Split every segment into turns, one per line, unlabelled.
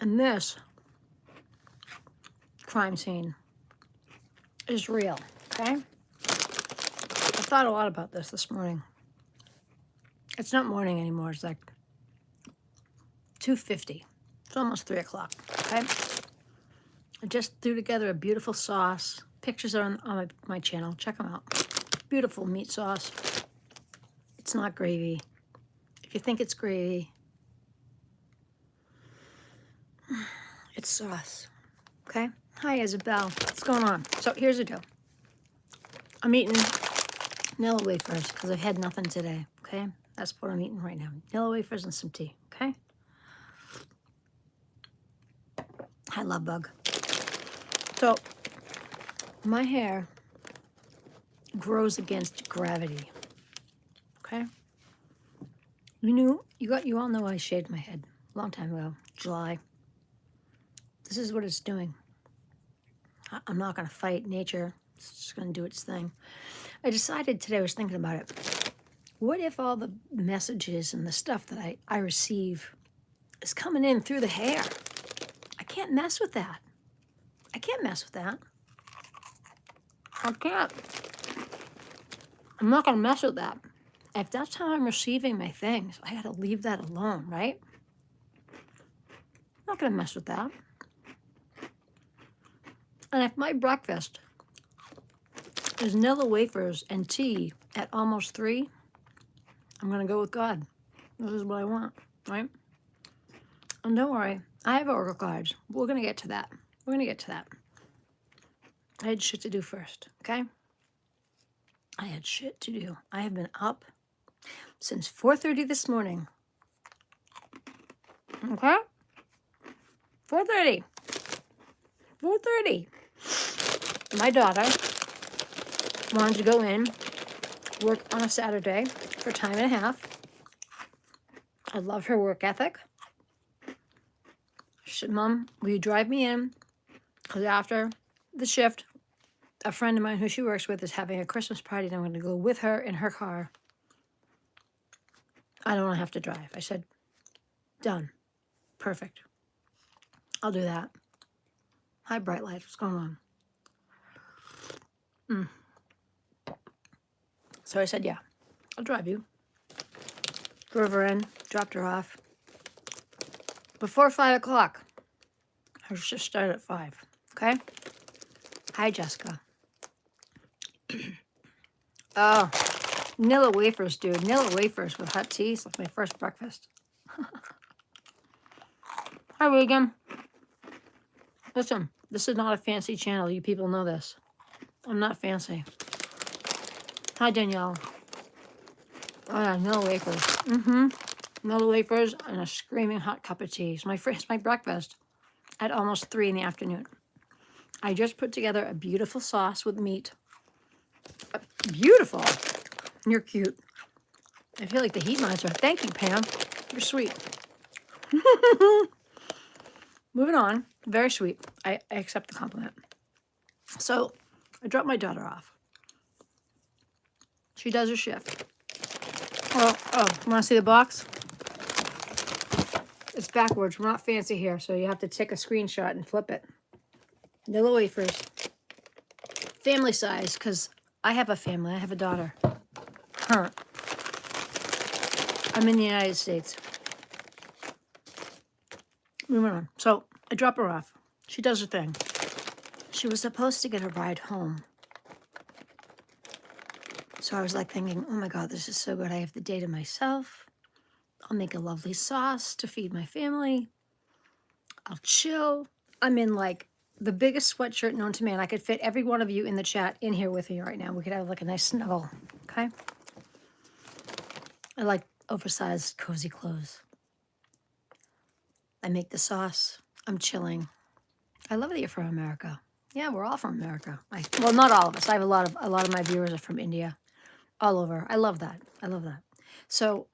And this crime scene is real, okay? I thought a lot about this morning. It's not morning anymore. It's like 2:50. It's almost 3 o'clock, okay? I just threw together a beautiful sauce. Pictures are on my channel. Check them out. Beautiful meat sauce. It's not gravy. If you think it's gravy, it's sauce, okay? Hi, Isabel. What's going on? So here's the deal. I'm eating vanilla wafers because I've had nothing today, okay? That's what I'm eating right now. Vanilla wafers and some tea, okay? Hi, love bug. So my hair grows against gravity, okay? You all know I shaved my head a long time ago, July. This is what it's doing. I'm not going to fight nature. It's just going to do its thing. I decided today, I was thinking about it. What if all the messages and the stuff that I receive is coming in through the hair? I can't mess with that. I can't mess with that. I can't. I'm not going to mess with that. If that's how I'm receiving my things, I got to leave that alone, right? I'm not going to mess with that. And if my breakfast is vanilla wafers and tea at almost 3, I'm going to go with God. This is what I want, right? And don't worry, I have oracle cards. We're going to get to that. We're going to get to that. I had shit to do first, okay? I had shit to do. I have been up since 4:30 this morning. Okay? 4:30. 4:30. My daughter wanted to go in, work on a Saturday for time and a half. I love her work ethic. She said, Mom, will you drive me in? Because after the shift, a friend of mine who she works with is having a Christmas party, and I'm going to go with her in her car. I don't want to have to drive. I said, done. Perfect. I'll do that. Hi, Bright Light. What's going on? So I said, yeah, I'll drive you. Drove her in, dropped her off. Before 5 o'clock. Her shift started at 5. Okay? Hi, Jessica. Oh, vanilla wafers, dude. Vanilla wafers with hot tea. It's like my first breakfast. Hi, Regan. Listen, this is not a fancy channel. You people know this. I'm not fancy. Hi, Danielle. Oh, yeah, vanilla wafers. Vanilla wafers and a screaming hot cup of tea. It's my breakfast at almost 3 in the afternoon. I just put together a beautiful sauce with meat. Beautiful. You're cute. I feel like the heat monster. Thank you, Pam. You're sweet. Moving on. Very sweet. I accept the compliment. So I dropped my daughter off. She does her shift. Oh, you want to see the box? It's backwards. We're not fancy here, so you have to take a screenshot and flip it. Vanilla wafers. Family size, because I have a family. I have a daughter. Her. I'm in the United States. Moving on. So I drop her off. She does her thing. She was supposed to get a ride home. So I was like thinking, oh my God, this is so good. I have the day to myself. I'll make a lovely sauce to feed my family. I'll chill. I'm in like the biggest sweatshirt known to man. I could fit every one of you in the chat in here with me right now. We could have like a nice snuggle, okay? I like oversized, cozy clothes. I make the sauce. I'm chilling. I love that you're from America. Yeah, we're all from America. Well, not all of us. I have a lot of my viewers are from India, all over. I love that. I love that. So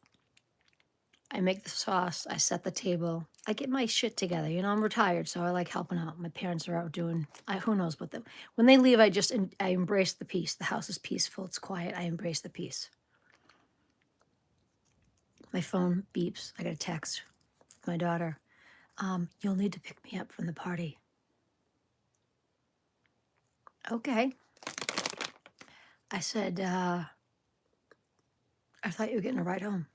I make the sauce. I set the table. I get my shit together. You know, I'm retired, so I like helping out. My parents are out doing, who knows what when they leave, I embrace the peace. The house is peaceful. It's quiet. I embrace the peace. My phone beeps. I got a text. My daughter. You'll need to pick me up from the party. Okay. I said, I thought you were getting a ride home.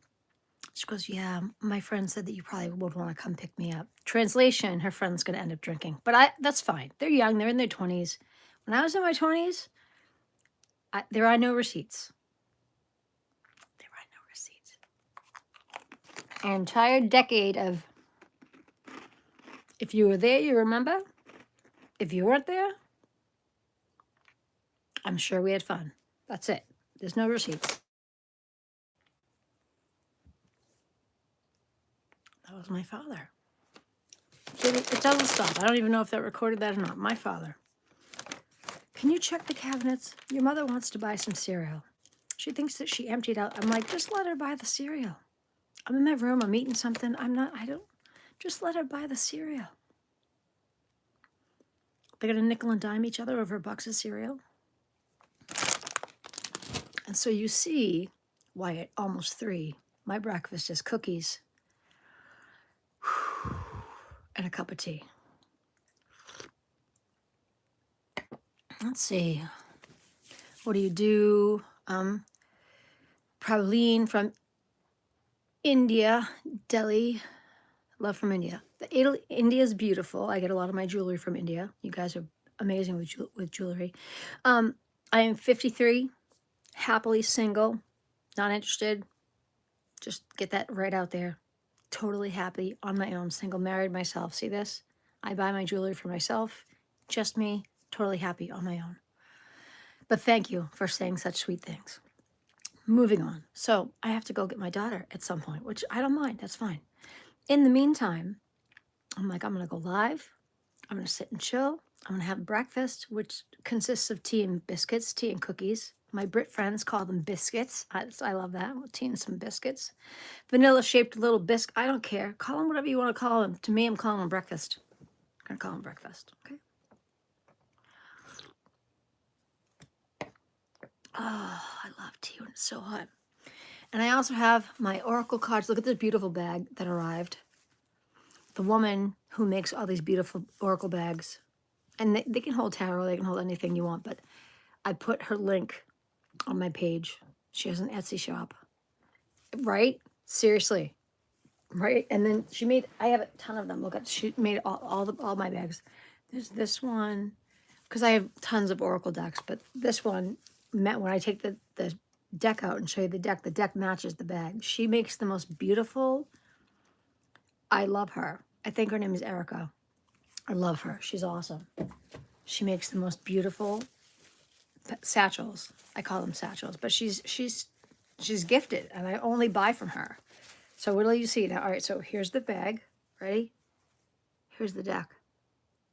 She goes, yeah, my friend said that you probably would want to come pick me up. Translation, her friend's going to end up drinking. But that's fine. They're young. They're in their 20s. When I was in my 20s, there are no receipts. There are no receipts. An entire decade of, if you were there, you remember. If you weren't there, I'm sure we had fun. That's it. There's no receipts. That was my father. It doesn't stop. I don't even know if that recorded that or not. My father. Can you check the cabinets? Your mother wants to buy some cereal. She thinks that she emptied out. I'm like, just let her buy the cereal. I'm in my room. I'm eating something. Just let her buy the cereal. They're going to nickel and dime each other over a box of cereal. And so you see why at almost 3, my breakfast is cookies and a cup of tea. Let's see. What do you do? Praline from India, Delhi. Love from India. India is beautiful. I get a lot of my jewelry from India. You guys are amazing with jewelry. I am 53, happily single, not interested. Just get that right out there. Totally happy on my own, single, married myself. See this? I buy my jewelry for myself. Just me, totally happy on my own. But thank you for saying such sweet things. Moving on. So I have to go get my daughter at some point, which I don't mind. That's fine. In the meantime, I'm like, I'm going to go live. I'm going to sit and chill. I'm going to have breakfast, which consists of tea and biscuits, tea and cookies. My Brit friends call them biscuits. I love that. Tea and some biscuits. Vanilla-shaped little biscuit. I don't care. Call them whatever you want to call them. To me, I'm calling them breakfast. I'm going to call them breakfast. Okay? Oh, I love tea when it's so hot. And I also have my Oracle cards. Look at this beautiful bag that arrived. The woman who makes all these beautiful Oracle bags, and they can hold tarot, they can hold anything you want, but I put her link on my page. She has an Etsy shop. Right? Seriously. Right? And then she made, I have a ton of them. Look at, she made all my bags. There's this one, because I have tons of Oracle decks, but this one, when I take the deck out and show you the deck matches the bag. She makes the most beautiful. I love her. I think her name is Erica. I love her. She's awesome. She makes the most beautiful satchels. I call them satchels, but she's gifted, and I only buy from her. So what do you see now? All right, so here's the bag. Ready? Here's the deck.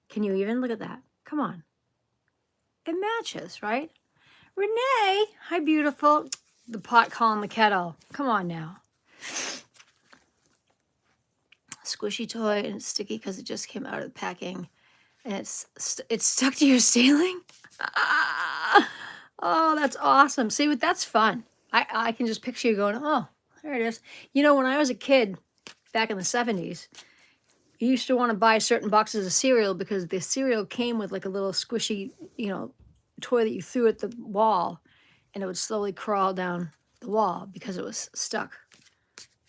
Can you even look at that? Come on. It matches, right? Renee, hi, beautiful. The pot calling the kettle. Come on now. Squishy toy, and it's sticky because it just came out of the packing, and it's stuck to your ceiling. Oh, that's awesome. See, that's fun. I can just picture you going, oh, there it is. You know, when I was a kid back in the 70s, you used to want to buy certain boxes of cereal because the cereal came with like a little squishy, toy that you threw at the wall, and it would slowly crawl down the wall because it was stuck.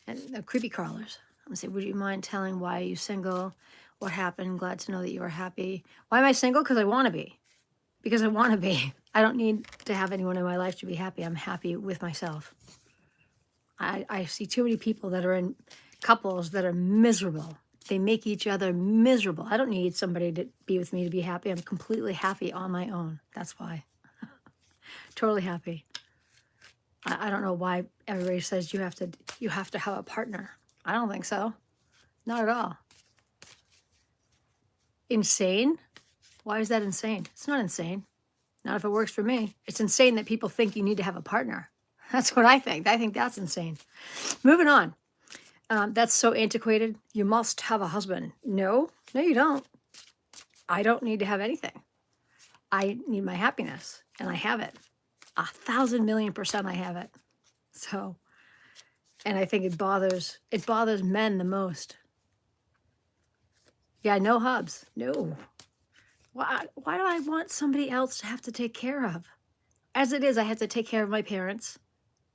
And they're creepy crawlers. I'm gonna say, would you mind telling why are you single? What happened? Glad to know that you are happy. Why am I single? Because I want to be. Because I want to be. I don't need to have anyone in my life to be happy. I'm happy with myself. I see too many people that are in couples that are miserable. They make each other miserable. I don't need somebody to be with me to be happy. I'm completely happy on my own. That's why. Totally happy. I don't know why everybody says you have to have a partner. I don't think so. Not at all. Insane? Why is that insane? It's not insane. Not if it works for me. It's insane that people think you need to have a partner. That's what I think. I think that's insane. Moving on. That's so antiquated. You must have a husband. No, you don't. I don't need to have anything. I need my happiness, and I have it. 1,000,000,000% I have it. So, and I think it bothers men the most. Yeah, no hubs. No. Why do I want somebody else to have to take care of? As it is, I have to take care of my parents.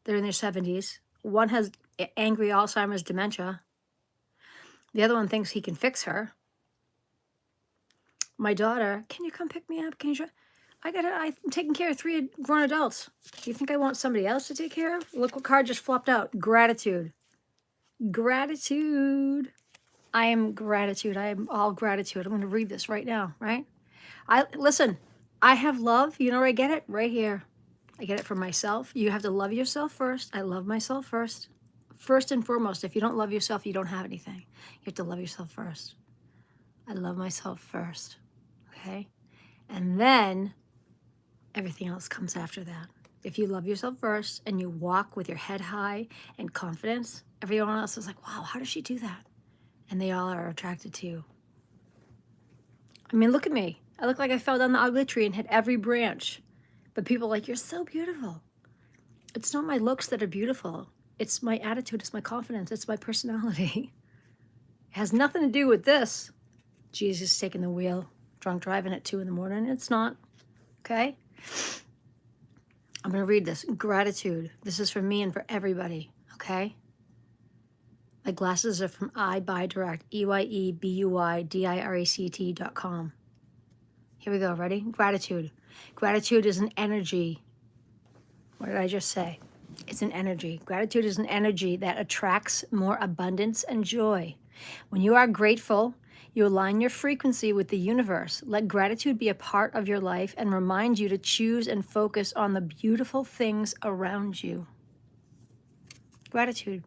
They're in their 70s. One has angry Alzheimer's dementia. The other one thinks he can fix her. My daughter, can you come pick me up? Can you? I'm taking care of 3 grown adults. Do you think I want somebody else to take care of? Look what card just flopped out. Gratitude. Gratitude. I am gratitude. I am all gratitude. I'm going to read this right now, right? Listen, I have love. You know where I get it? Right here. I get it from myself. You have to love yourself first. I love myself first. First and foremost, if you don't love yourself, you don't have anything. You have to love yourself first. I love myself first. Okay? And then everything else comes after that. If you love yourself first and you walk with your head high and confidence, everyone else is like, wow, how does she do that? And they all are attracted to you. I mean, look at me. I look like I fell down the ugly tree and hit every branch. But people are like, you're so beautiful. It's not my looks that are beautiful. It's my attitude. It's my confidence. It's my personality. It has nothing to do with this. Jesus taking the wheel, drunk driving at 2 in the morning. It's not. Okay? I'm going to read this. Gratitude. This is for me and for everybody. Okay? My glasses are from iBuyDirect, EYEBUYDIRECT.com. Here we go. Ready? Gratitude. Gratitude is an energy. What did I just say? It's an energy. Gratitude is an energy that attracts more abundance and joy. When you are grateful, you align your frequency with the universe. Let gratitude be a part of your life and remind you to choose and focus on the beautiful things around you. Gratitude.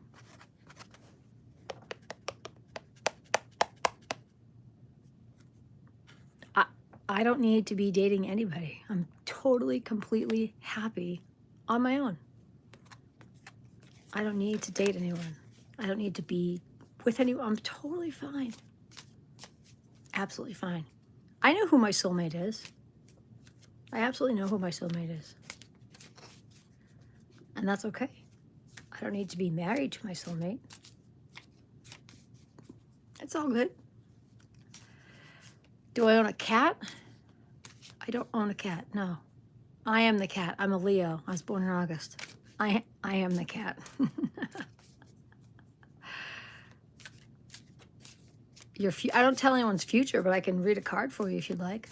I don't need to be dating anybody. I'm totally, completely happy on my own. I don't need to date anyone. I don't need to be with anyone. I'm totally fine. Absolutely fine. I know who my soulmate is. I absolutely know who my soulmate is. And that's okay. I don't need to be married to my soulmate. It's all good. Do I own a cat? I don't own a cat, no. I am the cat. I'm a Leo. I was born in August. I am the cat. I don't tell anyone's future, but I can read a card for you if you'd like.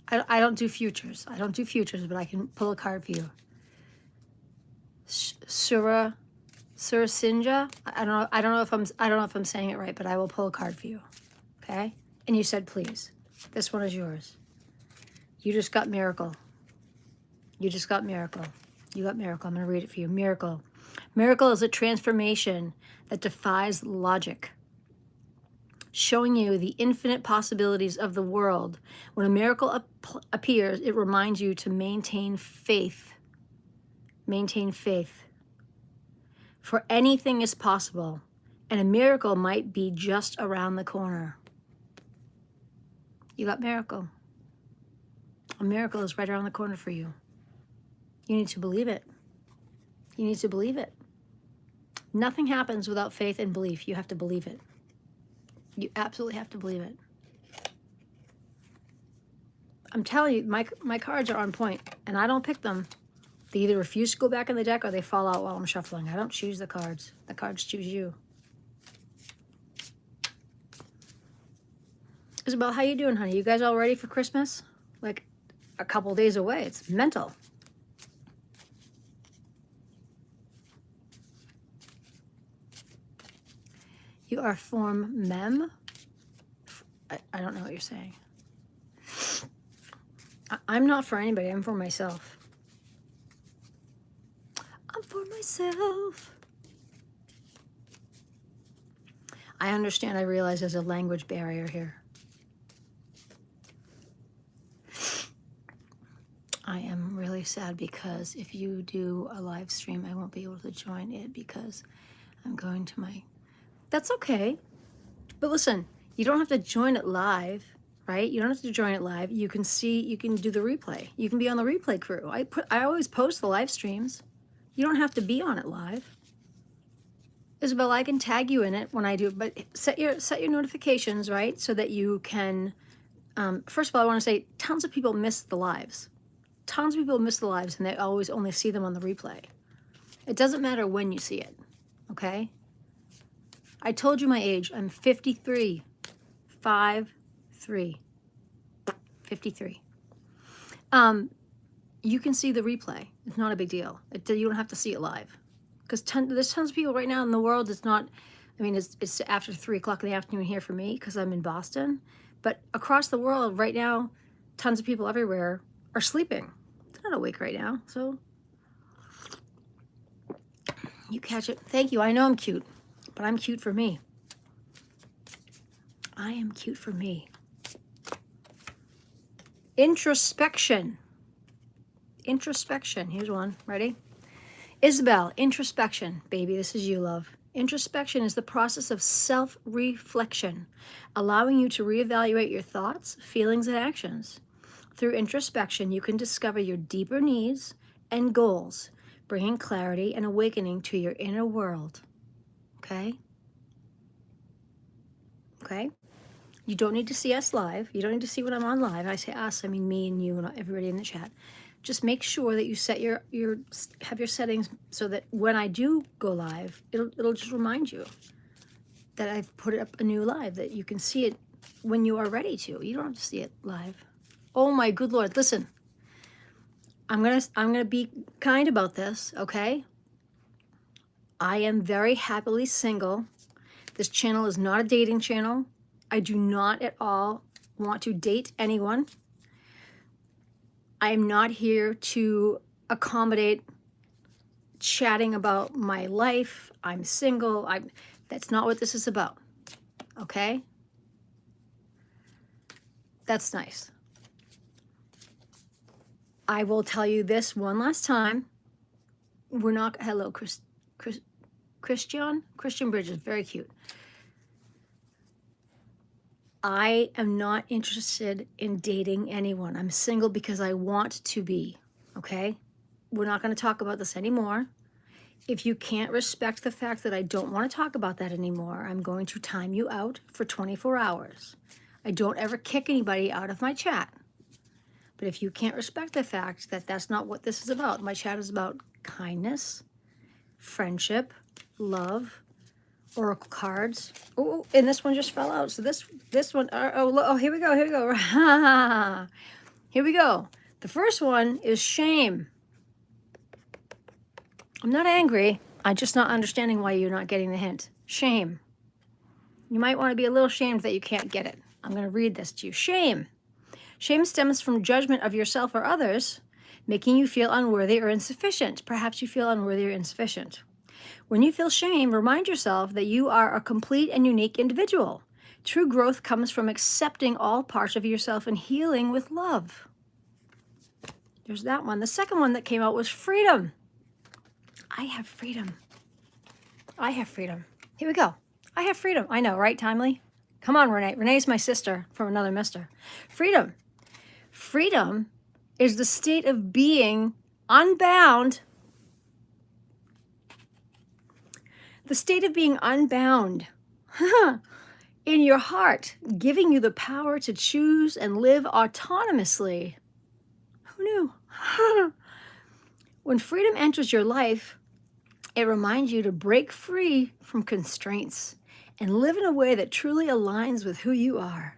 I don't do futures. I don't do futures, but I can pull a card for you. Surasinja. I don't know if I'm saying it right, but I will pull a card for you. Okay? And you said please. This one is yours. You just got miracle. You just got miracle. You got miracle. I'm going to read it for you. Miracle. Miracle is a transformation that defies logic, showing you the infinite possibilities of the world. When a miracle appears, it reminds you to maintain faith. Maintain faith. For anything is possible, and a miracle might be just around the corner. You got miracle. A miracle is right around the corner for you. You need to believe it. You need to believe it. Nothing happens without faith and belief. You have to believe it. You absolutely have to believe it. I'm telling you, my cards are on point, and I don't pick them. They either refuse to go back in the deck or they fall out while I'm shuffling. I don't choose the cards. The cards choose you. Isabel, how you doing, honey? You guys all ready for Christmas? Like a couple days away. It's mental. You are form mem. I don't know what you're saying. I'm not for anybody. I'm for myself. I'm for myself. I understand. I realize there's a language barrier here. I am really sad because if you do a live stream, I won't be able to join it because I'm going to my... That's okay. But listen, you don't have to join it live, right? You don't have to join it live. You can do the replay. You can be on the replay crew. I always post the live streams. You don't have to be on it live. Isabel, I can tag you in it when I do, but set your notifications, right? So that you can, first of all, I want to say tons of people miss the lives. Tons of people miss the lives and they always only see them on the replay. It doesn't matter when you see it, okay? I told you my age. I'm 53. 5'3". 53. You can see the replay. It's not a big deal. You don't have to see it live. Because there's tons of people right now in the world. It's not, I mean, it's after 3 o'clock in the afternoon here for me because I'm in Boston. But across the world right now, tons of people everywhere are sleeping. They're not awake right now. So you catch it. Thank you. I know I'm cute, but I'm cute for me. I am cute for me. Introspection. Introspection. Here's one. Ready? Isabel, introspection. Baby, this is you, love. Introspection is the process of self-reflection, allowing you to reevaluate your thoughts, feelings, and actions. Through introspection, you can discover your deeper needs and goals, bringing clarity and awakening to your inner world. Okay? Okay? You don't need to see us live. You don't need to see when I'm on live. I say us, I mean me and you and everybody in the chat. Just make sure that you set have your settings so that when I do go live, it'll just remind you that I've put up a new live, that you can see it when you are ready to. You don't have to see it live. Oh my good Lord, listen. I'm gonna be kind about this, okay? I am very happily single. This channel is not a dating channel. I do not at all want to date anyone. I am not here to accommodate chatting about my life. I'm single. That's not what this is about. Okay? That's nice. I will tell you this one last time. We're not, hello, Christian Bridges, very cute. I am not interested in dating anyone. I'm single because I want to be, okay? We're not going to talk about this anymore. If you can't respect the fact that I don't want to talk about that anymore, I'm going to time you out for 24 hours. I don't ever kick anybody out of my chat. But if you can't respect the fact that that's not what this is about, my chat is about kindness, friendship, love, oracle cards. Oh, and this one just fell out. So this one, oh, here we go. Here we go. The first one is shame. I'm not angry. I'm just not understanding why you're not getting the hint. Shame. You might want to be a little shamed that you can't get it. I'm going to read this to you. Shame. Shame stems from judgment of yourself or others, making you feel unworthy or insufficient. Perhaps you feel unworthy or insufficient. When you feel shame, remind yourself that you are a complete and unique individual. True growth comes from accepting all parts of yourself and healing with love. There's that one. The second one that came out was freedom. I have freedom. I have freedom. Here we go. I have freedom. I know, right, Timely? Come on, Renee. Renee's my sister from another mister. Freedom. Freedom is the state of being unbound. The state of being unbound in your heart, giving you the power to choose and live autonomously. Who knew? When freedom enters your life, it reminds you to break free from constraints and live in a way that truly aligns with who you are.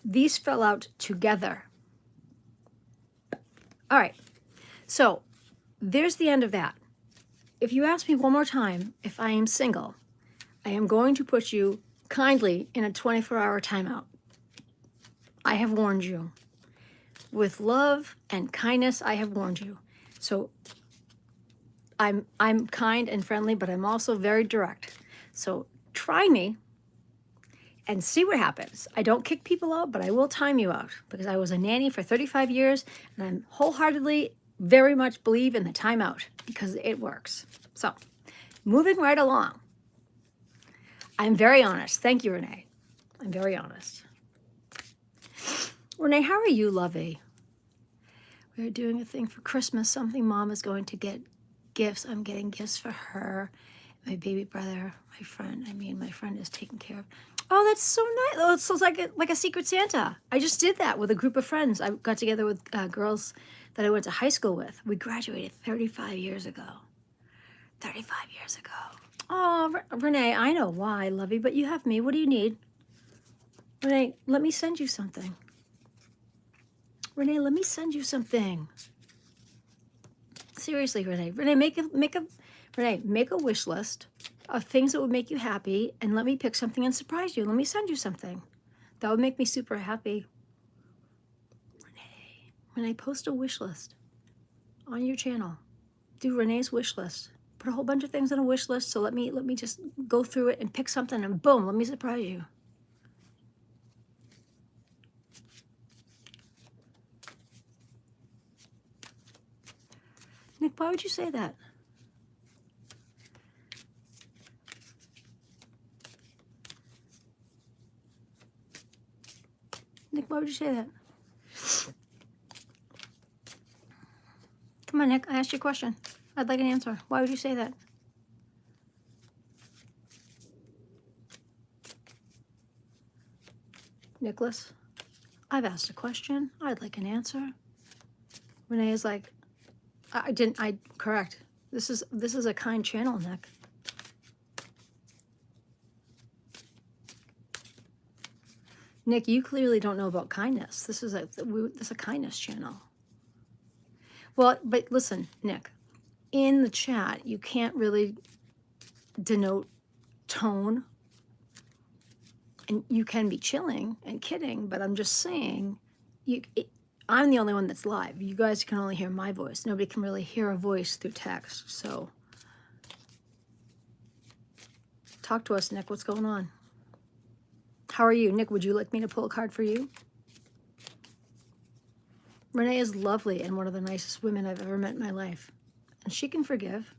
These fell out together. All right, so there's the end of that. If you ask me one more time if I am single, I am going to put you kindly in a 24-hour timeout. I have warned you. With love and kindness, I have warned you. So I'm kind and friendly, but I'm also very direct. So try me and see what happens. I don't kick people out, but I will time you out because I was a nanny for 35 years and I'm wholeheartedly very much believe in the timeout because it works. So moving right along. I'm very honest. Thank you, Renee. I'm very honest. Renee, how are you, lovey? We're doing a thing for Christmas, something Mom is going to get gifts. I'm getting gifts for her, my baby brother, my friend. I mean, my friend is taken care of. Oh, that's so nice. Oh, it sounds like a Secret Santa. I just did that with a group of friends. I got together with girls that I went to high school with. We graduated 35 years ago. 35 years ago. Oh, Renee, I know why, lovey, but you have me. What do you need? Renee, let me send you something. Renee, let me send you something. Seriously, Renee. Renee, make a wish list of things that would make you happy, and let me pick something and surprise you. Let me send you something. That would make me super happy. Renee, post a wish list on your channel. Do Renee's wish list. Put a whole bunch of things on a wish list. So let me just go through it and pick something, and boom, let me surprise you. Nick, why would you say that? Nick, why would you say that? Come on, Nick, I asked you a question. I'd like an answer. Why would you say that? Nicholas, I've asked a question. I'd like an answer. Renee is like, correct. This is a kind channel, Nick. Nick, you clearly don't know about kindness. This is a kindness channel. Well, but listen, Nick, in the chat, you can't really denote tone, and you can be chilling and kidding, but I'm just saying, I'm the only one that's live. You guys can only hear my voice. Nobody can really hear a voice through text. So talk to us, Nick. What's going on? How are you? Nick, would you like me to pull a card for you? Renee is lovely and one of the nicest women I've ever met in my life. And she can forgive.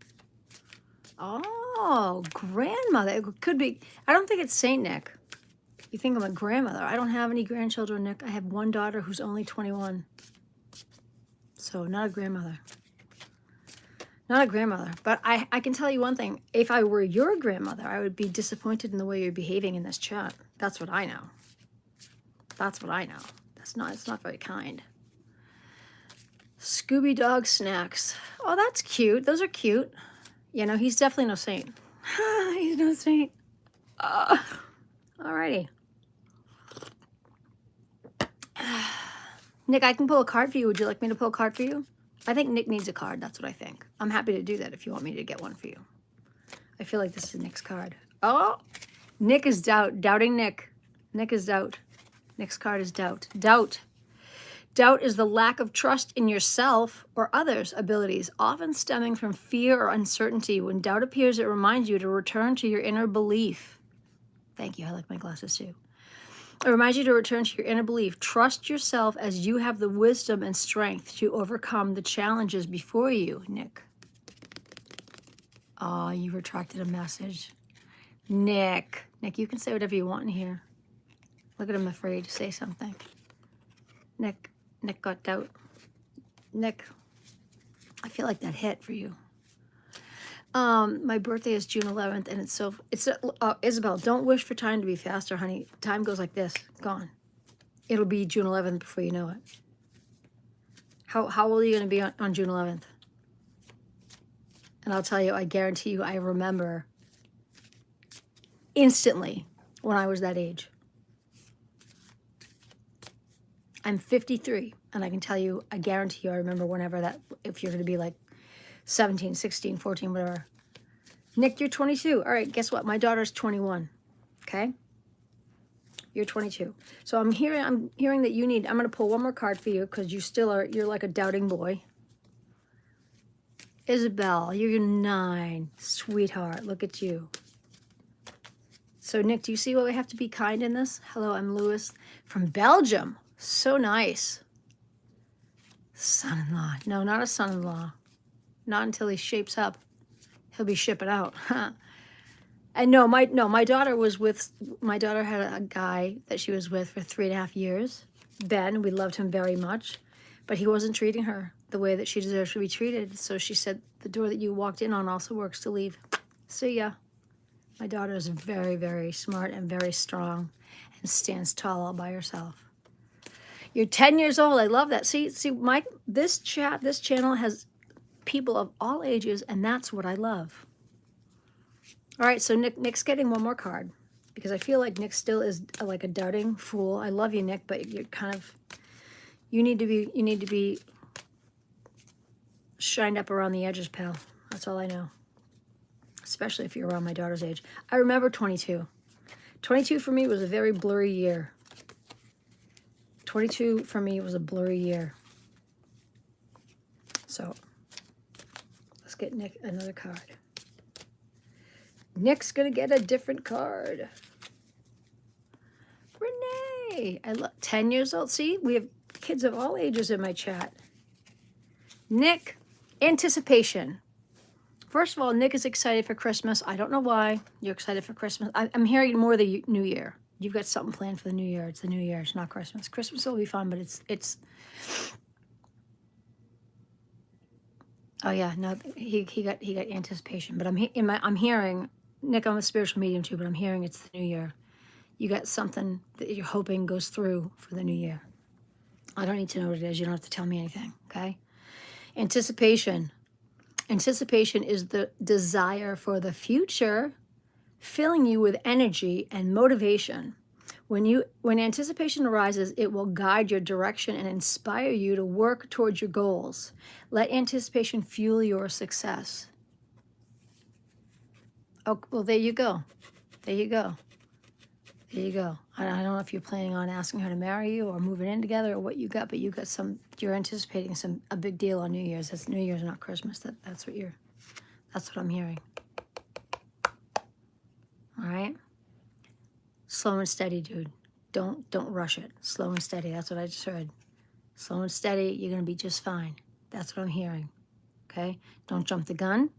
Oh, grandmother. It could be. I don't think it's Saint Nick. You think I'm a grandmother. I don't have any grandchildren, Nick. I have one daughter who's only 21. So not a grandmother. Not a grandmother. But I can tell you one thing. If I were your grandmother, I would be disappointed in the way you're behaving in this chat. That's what I know. That's what I know. It's not very kind. Scooby Dog snacks. Oh, that's cute. Those are cute. You know, he's definitely no saint. He's no saint. Alrighty. Nick, I can pull a card for you. Would you like me to pull a card for you? I think Nick needs a card. That's what I think. I'm happy to do that if you want me to get one for you. I feel like this is Nick's card. Oh, Nick is doubt. Doubting Nick. Nick is doubt. Nick's card is doubt. Doubt. Doubt is the lack of trust in yourself or others' abilities, often stemming from fear or uncertainty. When doubt appears, it reminds you to return to your inner belief. Thank you. I like my glasses too. It reminds you to return to your inner belief. Trust yourself as you have the wisdom and strength to overcome the challenges before you, Nick. Oh, you retracted a message. Nick, you can say whatever you want in here. Look at him afraid to say something. Nick got doubt. Nick, I feel like that hit for you. My birthday is June 11th, and it's Isabel, don't wish for time to be faster, honey. Time goes like this, gone. It'll be June 11th before you know it. How old are you going to be on June 11th? And I'll tell you, I guarantee you, I remember instantly when I was that age. I'm 53, and I can tell you, I guarantee you, I remember whenever that, if you're going to be like 17, 16, 14, whatever. Nick, you're 22. All right, guess what? My daughter's 21, okay? You're 22. So I'm hearing that you need, I'm going to pull one more card for you because you're like a doubting boy. Isabel, you're 9. Sweetheart, look at you. So Nick, do you see why we have to be kind in this? Hello, I'm Louis from Belgium. So nice. Son-in-law. No, not a son-in-law. Not until he shapes up. He'll be shipping out. And my daughter had a guy that she was with for 3.5 years. Ben, we loved him very much, but he wasn't treating her the way that she deserves to be treated. So she said, the door that you walked in on also works to leave. See ya. My daughter is very, very smart and very strong and stands tall all by herself. You're 10 years old. I love that. See, this channel has people of all ages, and that's what I love. All right, so Nick's getting one more card because I feel like Nick still is like a doubting fool. I love you, Nick, but you're kind of, you need to be shined up around the edges, pal. That's all I know. Especially if you're around my daughter's age. I remember 22. 22 for me was a very blurry year. 22 for me was a blurry year. So let's get Nick another card. Nick's gonna get a different card. Renee, I love 10 years old. See, we have kids of all ages in my chat. Nick, anticipation. First of all, Nick is excited for Christmas. I don't know why you're excited for Christmas. I'm hearing more the New Year. You've got something planned for the New Year. It's the New Year. It's not Christmas. Christmas will be fun, but it's. Oh yeah, no, he got anticipation. But I'm hearing, Nick, I'm a spiritual medium too, but I'm hearing it's the New Year. You got something that you're hoping goes through for the New Year. I don't need to know what it is. You don't have to tell me anything. Okay. Anticipation. Anticipation is the desire for the future, filling you with energy and motivation. When anticipation arises, it will guide your direction and inspire you to work towards your goals. Let anticipation fuel your success. Oh, well, there you go. There you go. There you go. I don't know if you're planning on asking her to marry you or moving in together or what you got, but you got you're anticipating a big deal on New Year's. That's New Year's, not Christmas. That's what I'm hearing. All right. Slow and steady, dude. Don't rush it. Slow and steady. That's what I just heard. Slow and steady. You're gonna be just fine. That's what I'm hearing. Okay. Don't jump the gun.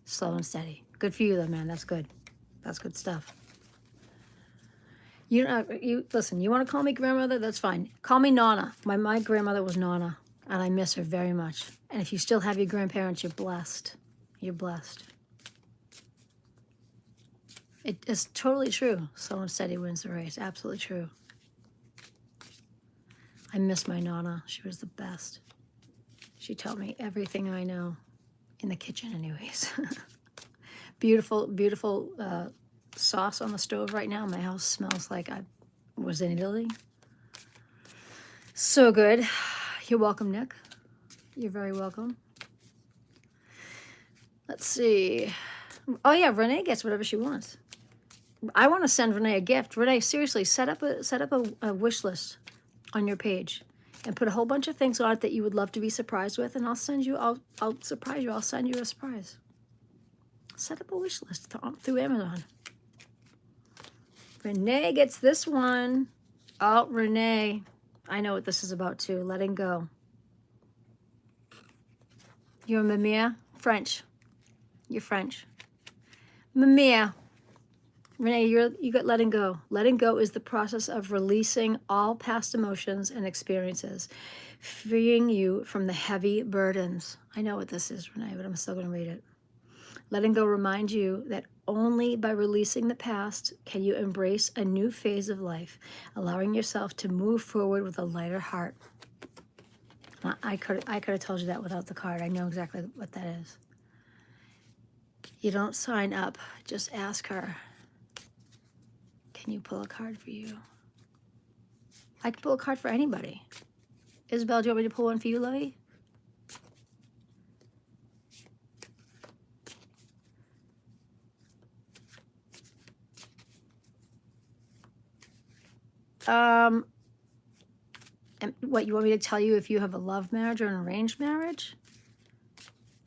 Slow and steady. Good for you, though, man. That's good. That's good stuff. You listen. You want to call me grandmother? That's fine. Call me Nana. My grandmother was Nana, and I miss her very much. And if you still have your grandparents, you're blessed. You're blessed. It is totally true. Someone said he wins the race. Absolutely true. I miss my Nana. She was the best. She taught me everything I know in the kitchen, anyways. Beautiful, beautiful sauce on the stove right now. My house smells like I was in Italy. So good. You're welcome, Nick. You're very welcome. Let's see. Oh yeah, Renee gets whatever she wants. I want to send Renee a gift. Renee, seriously, set up a wish list on your page and put a whole bunch of things on it that you would love to be surprised with, and I'll surprise you. I'll send you a surprise. Set up a wish list through Amazon. Renee gets this one. Oh, Renee. I know what this is about too. Letting go. You're a Mimia? French. You're French. Mimia. Renee, you got letting go. Letting go is the process of releasing all past emotions and experiences, freeing you from the heavy burdens. I know what this is, Renee, but I'm still going to read it. Letting go reminds you that only by releasing the past can you embrace a new phase of life, allowing yourself to move forward with a lighter heart. I could have told you that without the card. I know exactly what that is. You don't sign up. Just ask her. Can you pull a card for you? I can pull a card for anybody. Isabel, do you want me to pull one for you, Lovey? And what, you want me to tell you if you have a love marriage or an arranged marriage?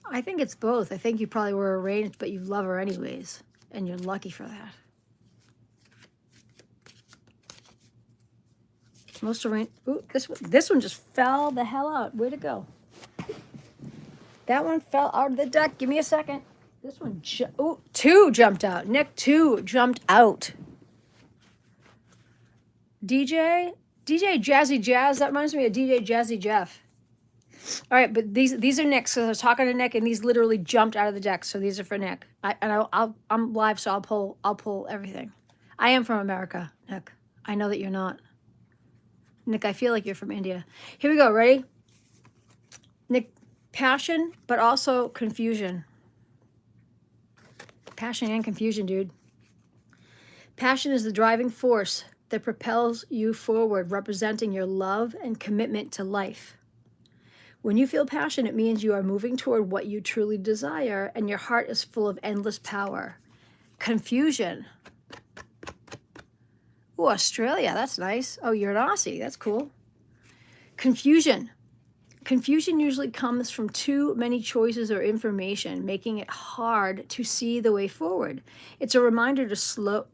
I think it's both. I think you probably were arranged, but you love her anyways, and you're lucky for that. Most arranged. Ooh, this one just fell the hell out. Way to go. That one fell out of the deck. Give me a second. This one, two jumped out. Nick, two jumped out. DJ Jazzy Jazz. That reminds me of DJ Jazzy Jeff. All right, but these are Nick's. So I was talking to Nick, and these literally jumped out of the deck. So these are for Nick. I'm live, so I'll pull everything. I am from America, Nick. I know that you're not. Nick, I feel like you're from India. Here we go. Ready? Nick, passion, but also confusion. Passion and confusion, dude. Passion is the driving force that propels you forward, representing your love and commitment to life. When you feel passion, it means you are moving toward what you truly desire, and your heart is full of endless power. Confusion. Oh, Australia, that's nice. Oh, you're an Aussie, that's cool. Confusion. Confusion usually comes from too many choices or information, making it hard to see the way forward. It's a reminder to slow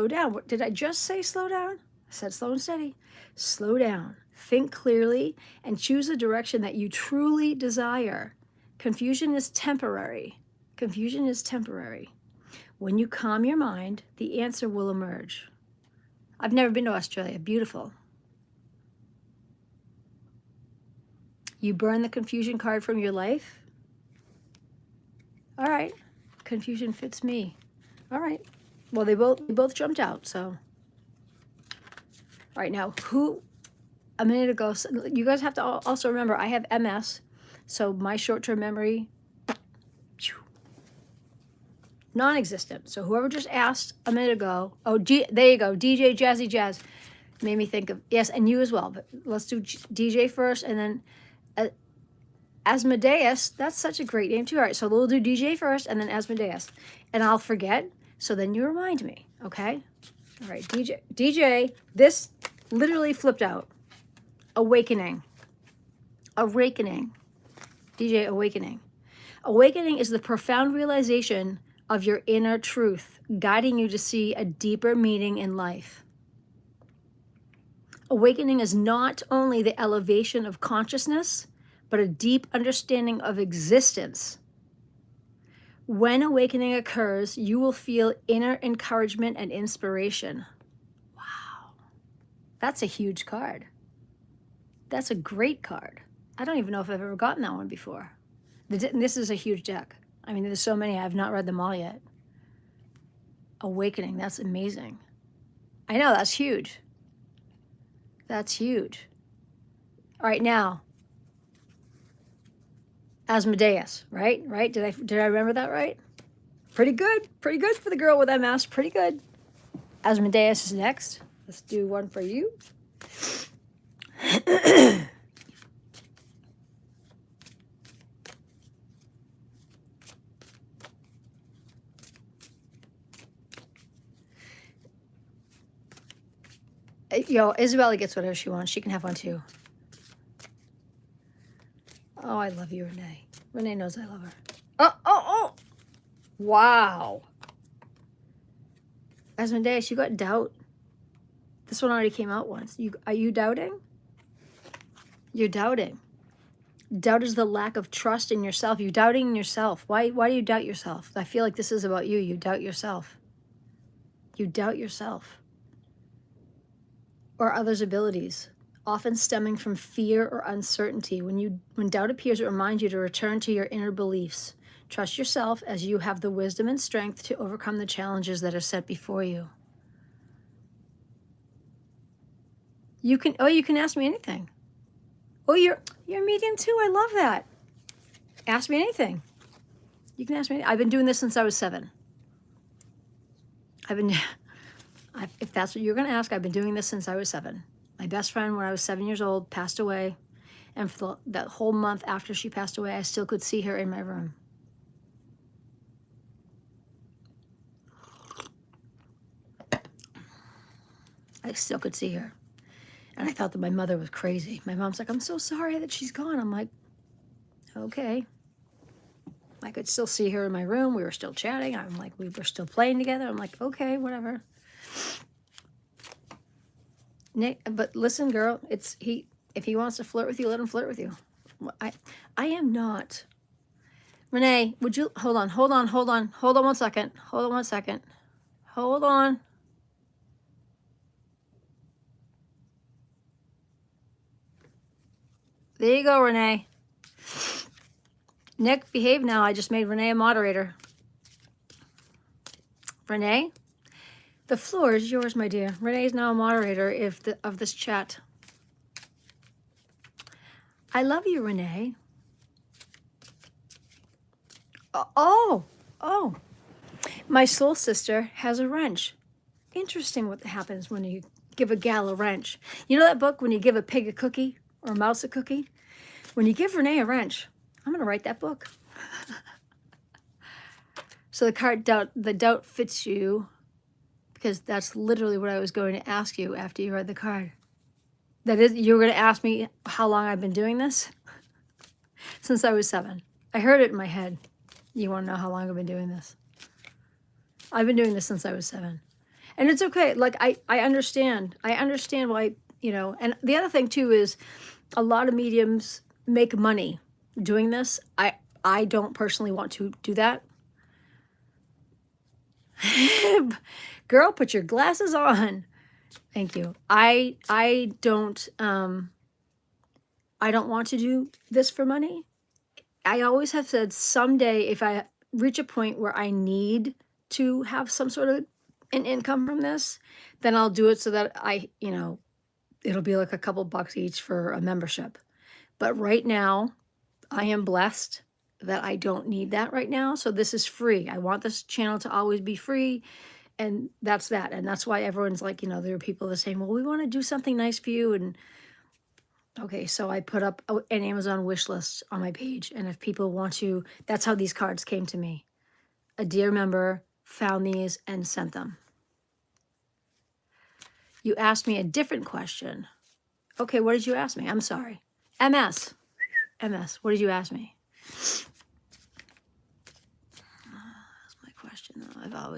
down. What did I just say? Slow down? I said slow and steady. Slow down. Think clearly and choose a direction that you truly desire. Confusion is temporary. Confusion is temporary. When you calm your mind, the answer will emerge. I've never been to Australia. Beautiful. You burn the confusion card from your life? All right. Confusion fits me. All right. Well, they both jumped out, so. All right, now, a minute ago, you guys have to also remember, I have MS, so my short-term memory, non-existent. So whoever just asked a minute ago, there you go, DJ Jazzy Jazz, made me think of, yes, and you as well, but let's do DJ first, and then Asmodeus, that's such a great name too. All right, so we'll do DJ first, and then Asmodeus, and I'll forget, so then you remind me, okay? All right, DJ, this literally flipped out. Awakening. DJ, awakening. Awakening is the profound realization of your inner truth, guiding you to see a deeper meaning in life. Awakening is not only the elevation of consciousness, but a deep understanding of existence. When awakening occurs, you will feel inner encouragement and inspiration. Wow. That's a huge card. That's a great card. I don't even know if I've ever gotten that one before. This is a huge deck. I mean, there's so many. I've not read them all yet. Awakening. That's amazing. I know. That's huge. That's huge. All right, now. Asmodeus, right? Right? Did I remember that right? Pretty good. Pretty good for the girl with MS. Pretty good. Asmodeus is next. Let's do one for you. Yo, Isabella gets whatever she wants. She can have one too. Oh, I love you, Renee. Renee knows I love her. Oh. Wow. Asmodeus, you got doubt. This one already came out once. Are you doubting? You're doubting. Doubt is the lack of trust in yourself. You're doubting yourself. Why do you doubt yourself? I feel like this is about you. You doubt yourself. You doubt yourself. Or others' abilities, often stemming from fear or uncertainty. When doubt appears, it reminds you to return to your inner beliefs. Trust yourself as you have the wisdom and strength to overcome the challenges that are set before you. You can ask me anything. Oh, you're medium too. I love that. Ask me anything. You can ask me. I've been doing this since I was 7. If that's what you're going to ask, I've been doing this since I was 7. My best friend, when I was 7 years old, passed away. And for that whole month after she passed away, I still could see her in my room. I still could see her. And I thought that my mother was crazy. My mom's like, I'm so sorry that she's gone. I'm like, okay. I could still see her in my room. We were still chatting. I'm like, we were still playing together. I'm like, okay, whatever. Nick, but listen, girl, if he wants to flirt with you, let him flirt with you. I am not. Renee, would you hold on 1 second. Hold on. There you go, Renee. Nick, behave now. I just made Renee a moderator. Renee, the floor is yours, my dear. Renee is now a moderator of this chat. I love you, Renee. Oh, my soul sister has a wrench. Interesting what happens when you give a gal a wrench. You know that book, When You Give a Pig a Cookie or a Mouse a Cookie? When you give Renee a wrench, I'm going to write that book. So the card the doubt fits you, because that's literally what I was going to ask you after you read the card. That is, you were going to ask me how long I've been doing this? Since I was 7. I heard it in my head. You want to know how long I've been doing this? I've been doing this since I was 7. And it's okay. Like, I understand. I understand why, you know. And the other thing, too, is a lot of mediums make money doing this. I don't personally want to do that. Girl, put your glasses on. Thank you. I don't want to do this for money. I always have said someday if I reach a point where I need to have some sort of an income from this, then I'll do it so that it'll be like a couple bucks each for a membership. But right now, I am blessed that I don't need that right now. So this is free. I want this channel to always be free. And that's that. And that's why everyone's like, there are people that are saying, well, we want to do something nice for you. And okay, so I put up an Amazon wish list on my page. And if people want to, that's how these cards came to me. A dear member found these and sent them. You asked me a different question. Okay, what did you ask me? I'm sorry. MS. What did you ask me? That's my question, though.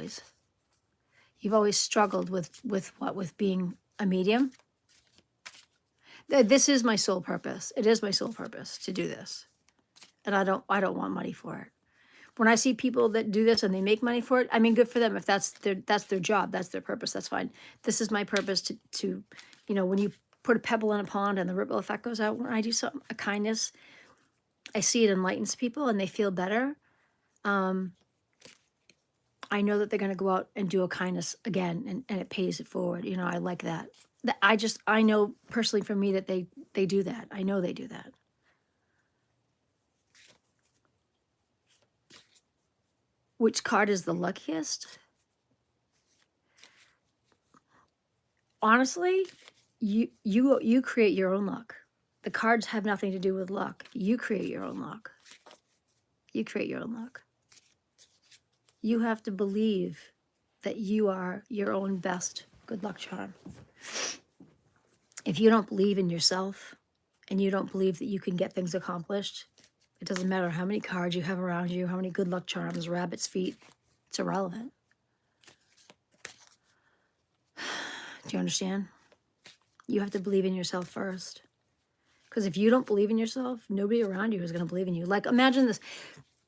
You've always struggled with what? With being a medium? This is my sole purpose. It is my sole purpose to do this. And I don't want money for it. When I see people that do this and they make money for it, I mean, good for them. If that's their job, that's their purpose, that's fine. This is my purpose to when you put a pebble in a pond and the ripple effect goes out, when I do something, a kindness, I see it enlightens people and they feel better. I know that they're going to go out and do a kindness again, and it pays it forward. I like that. I know personally for me that they do that. I know they do that. Which card is the luckiest? Honestly, you create your own luck. The cards have nothing to do with luck. You create your own luck. You create your own luck. You have to believe that you are your own best good luck charm. If you don't believe in yourself and you don't believe that you can get things accomplished, it doesn't matter how many cards you have around you, how many good luck charms, rabbit's feet, it's irrelevant. Do you understand? You have to believe in yourself first. Because if you don't believe in yourself, nobody around you is going to believe in you. Like, imagine this.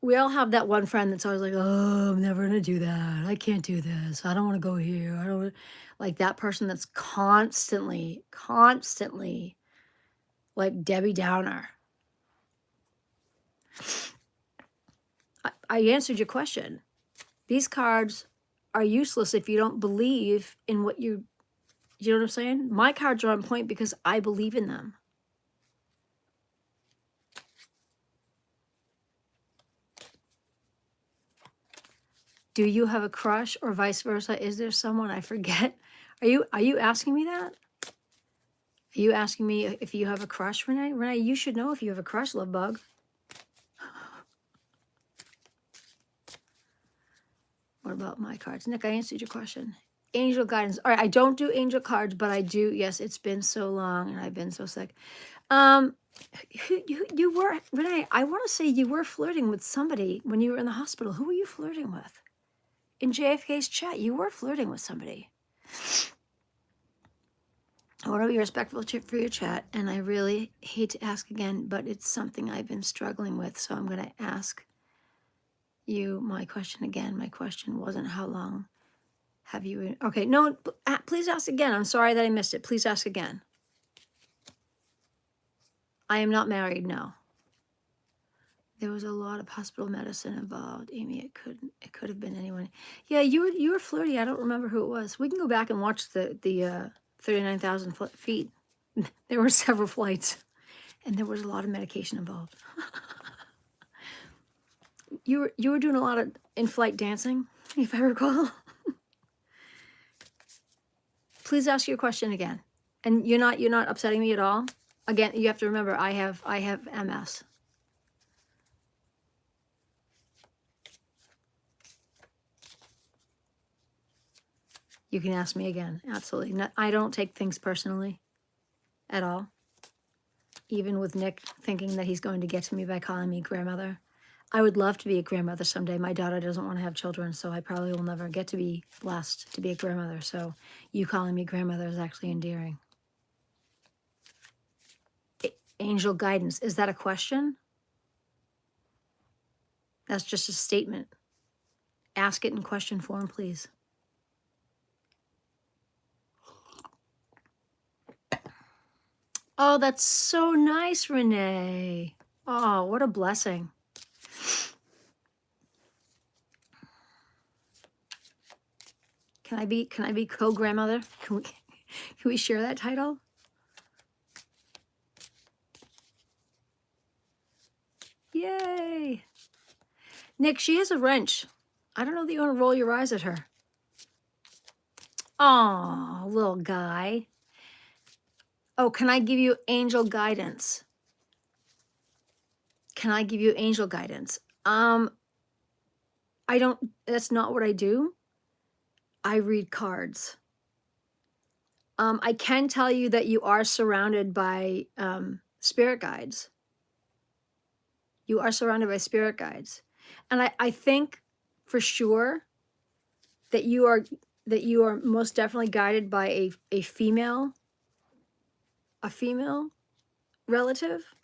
We all have that one friend that's always like, oh, I'm never going to do that. I can't do this. I don't want to go here. I don't like that person that's constantly like Debbie Downer. I answered your question. These cards are useless if you don't believe in what you know what I'm saying? My cards are on point because I believe in them. Do you have a crush or vice versa? Is there someone I forget? Are you asking me that? Are you asking me if you have a crush, Renee? Renee, you should know if you have a crush, love bug. What about my cards? Nick, I answered your question. Angel guidance. All right, I don't do angel cards, but I do. Yes, it's been so long and I've been so sick. You were, Renee, I want to say you were flirting with somebody when you were in the hospital. Who were you flirting with? In JFK's chat, you were flirting with somebody. I want to be respectful for your chat, and I really hate to ask again, but it's something I've been struggling with, so I'm going to ask you my question again. My question wasn't how long have you been... Okay, no, please ask again. I'm sorry that I missed it. Please ask again. I am not married, no. There was a lot of hospital medicine involved, Amy. It could have been anyone. Yeah, you were flirty. I don't remember who it was. We can go back and watch the 39,000 feet. There were several flights, and there was a lot of medication involved. You were doing a lot of in-flight dancing, if I recall. Please ask your question again. And you're not upsetting me at all. Again, you have to remember I have MS. You can ask me again. Absolutely. No, I don't take things personally at all. Even with Nick thinking that he's going to get to me by calling me grandmother. I would love to be a grandmother someday. My daughter doesn't want to have children, so I probably will never get to be blessed to be a grandmother. So you calling me grandmother is actually endearing. Angel guidance. Is that a question? That's just a statement. Ask it in question form, please. Oh, that's so nice, Renee. Oh, what a blessing. Can I be co-grandmother? Can we share that title? Yay. Nick, she has a wrench. I don't know that you want to roll your eyes at her. Oh, little guy. Oh, can I give you angel guidance? Can I give you angel guidance? That's not what I do. I read cards. I can tell you that you are surrounded by spirit guides. You are surrounded by spirit guides. And I think for sure that you are most definitely guided by a female relative.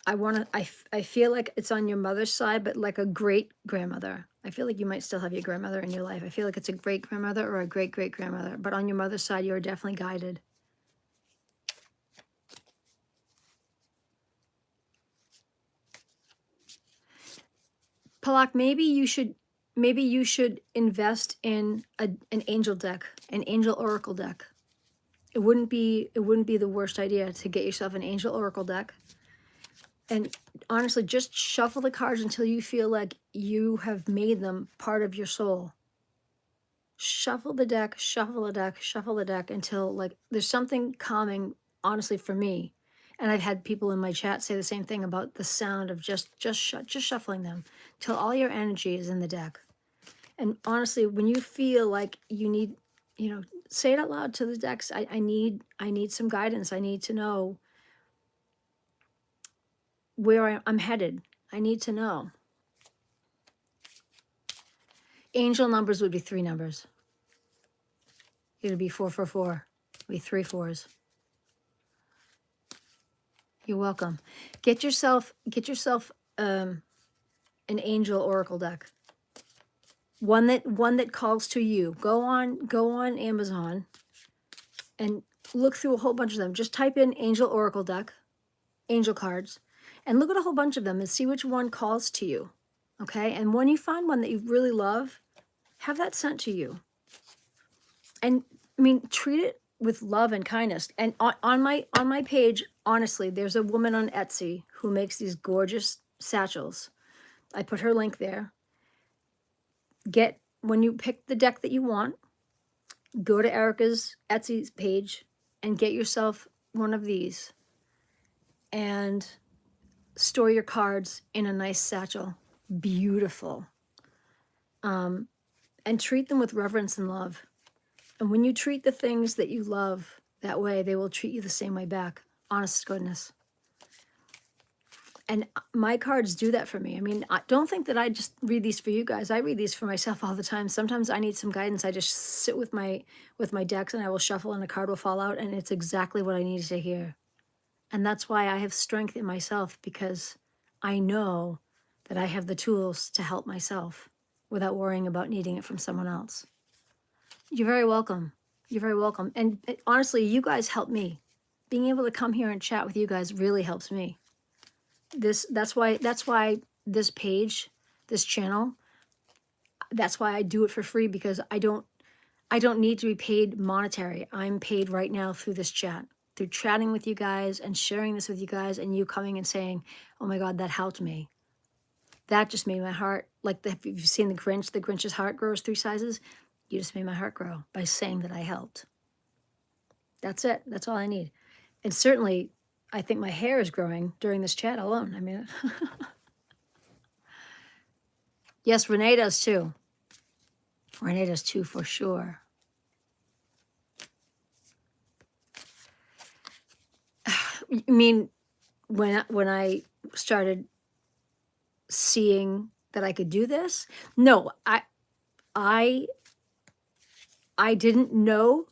I feel like it's on your mother's side, but like a great grandmother. I feel like you might still have your grandmother in your life. I feel like it's a great grandmother or a great great grandmother, but on your mother's side, you are definitely guided. Palak, maybe you should invest in an angel deck, an angel oracle deck. It wouldn't be the worst idea to get yourself an angel oracle deck. And honestly, just shuffle the cards until you feel like you have made them part of your soul. Shuffle the deck, shuffle the deck, shuffle the deck until like there's something calming, honestly, for me. And I've had people in my chat say the same thing about the sound of just shuffling them till all your energy is in the deck. And honestly, when you feel like you need, say it out loud to the decks. I need some guidance. I need to know where I'm headed. I need to know. Angel numbers would be 3 numbers. It would be 444. It would be 3 4s. You're welcome. Get yourself an angel oracle deck. One that calls to you. Go on Amazon and look through a whole bunch of them. Just type in angel oracle deck, angel cards, and look at a whole bunch of them and see which one calls to you. Okay? And when you find one that you really love, have that sent to you. And I mean, treat it with love and kindness. And on my page, honestly, there's a woman on Etsy who makes these gorgeous satchels. I put her link there. When you pick the deck that you want, go to Erica's Etsy page and get yourself one of these and store your cards in a nice satchel. Beautiful. And treat them with reverence and love. And when you treat the things that you love that way, they will treat you the same way back. Honest to goodness. And my cards do that for me. I mean, don't think that I just read these for you guys. I read these for myself all the time. Sometimes I need some guidance. I just sit with my decks and I will shuffle and a card will fall out and it's exactly what I needed to hear. And that's why I have strength in myself, because I know that I have the tools to help myself without worrying about needing it from someone else. You're very welcome. You're very welcome. And honestly, you guys help me, being able to come here and chat with you guys really helps me. That's why this page, this channel, that's why I do it for free, because I don't need to be paid monetary. I'm paid right now through this chat, through chatting with you guys and sharing this with you guys, and you coming and saying, oh my God, that helped me. That just made my heart, like if you've seen the Grinch's heart grows 3 sizes. You just made my heart grow by saying that I helped. That's it. That's all I need. And certainly, I think my hair is growing during this chat alone. I mean, yes, Renee does too. Renee does too, for sure. I mean, when I started seeing that I could do this, no, I didn't know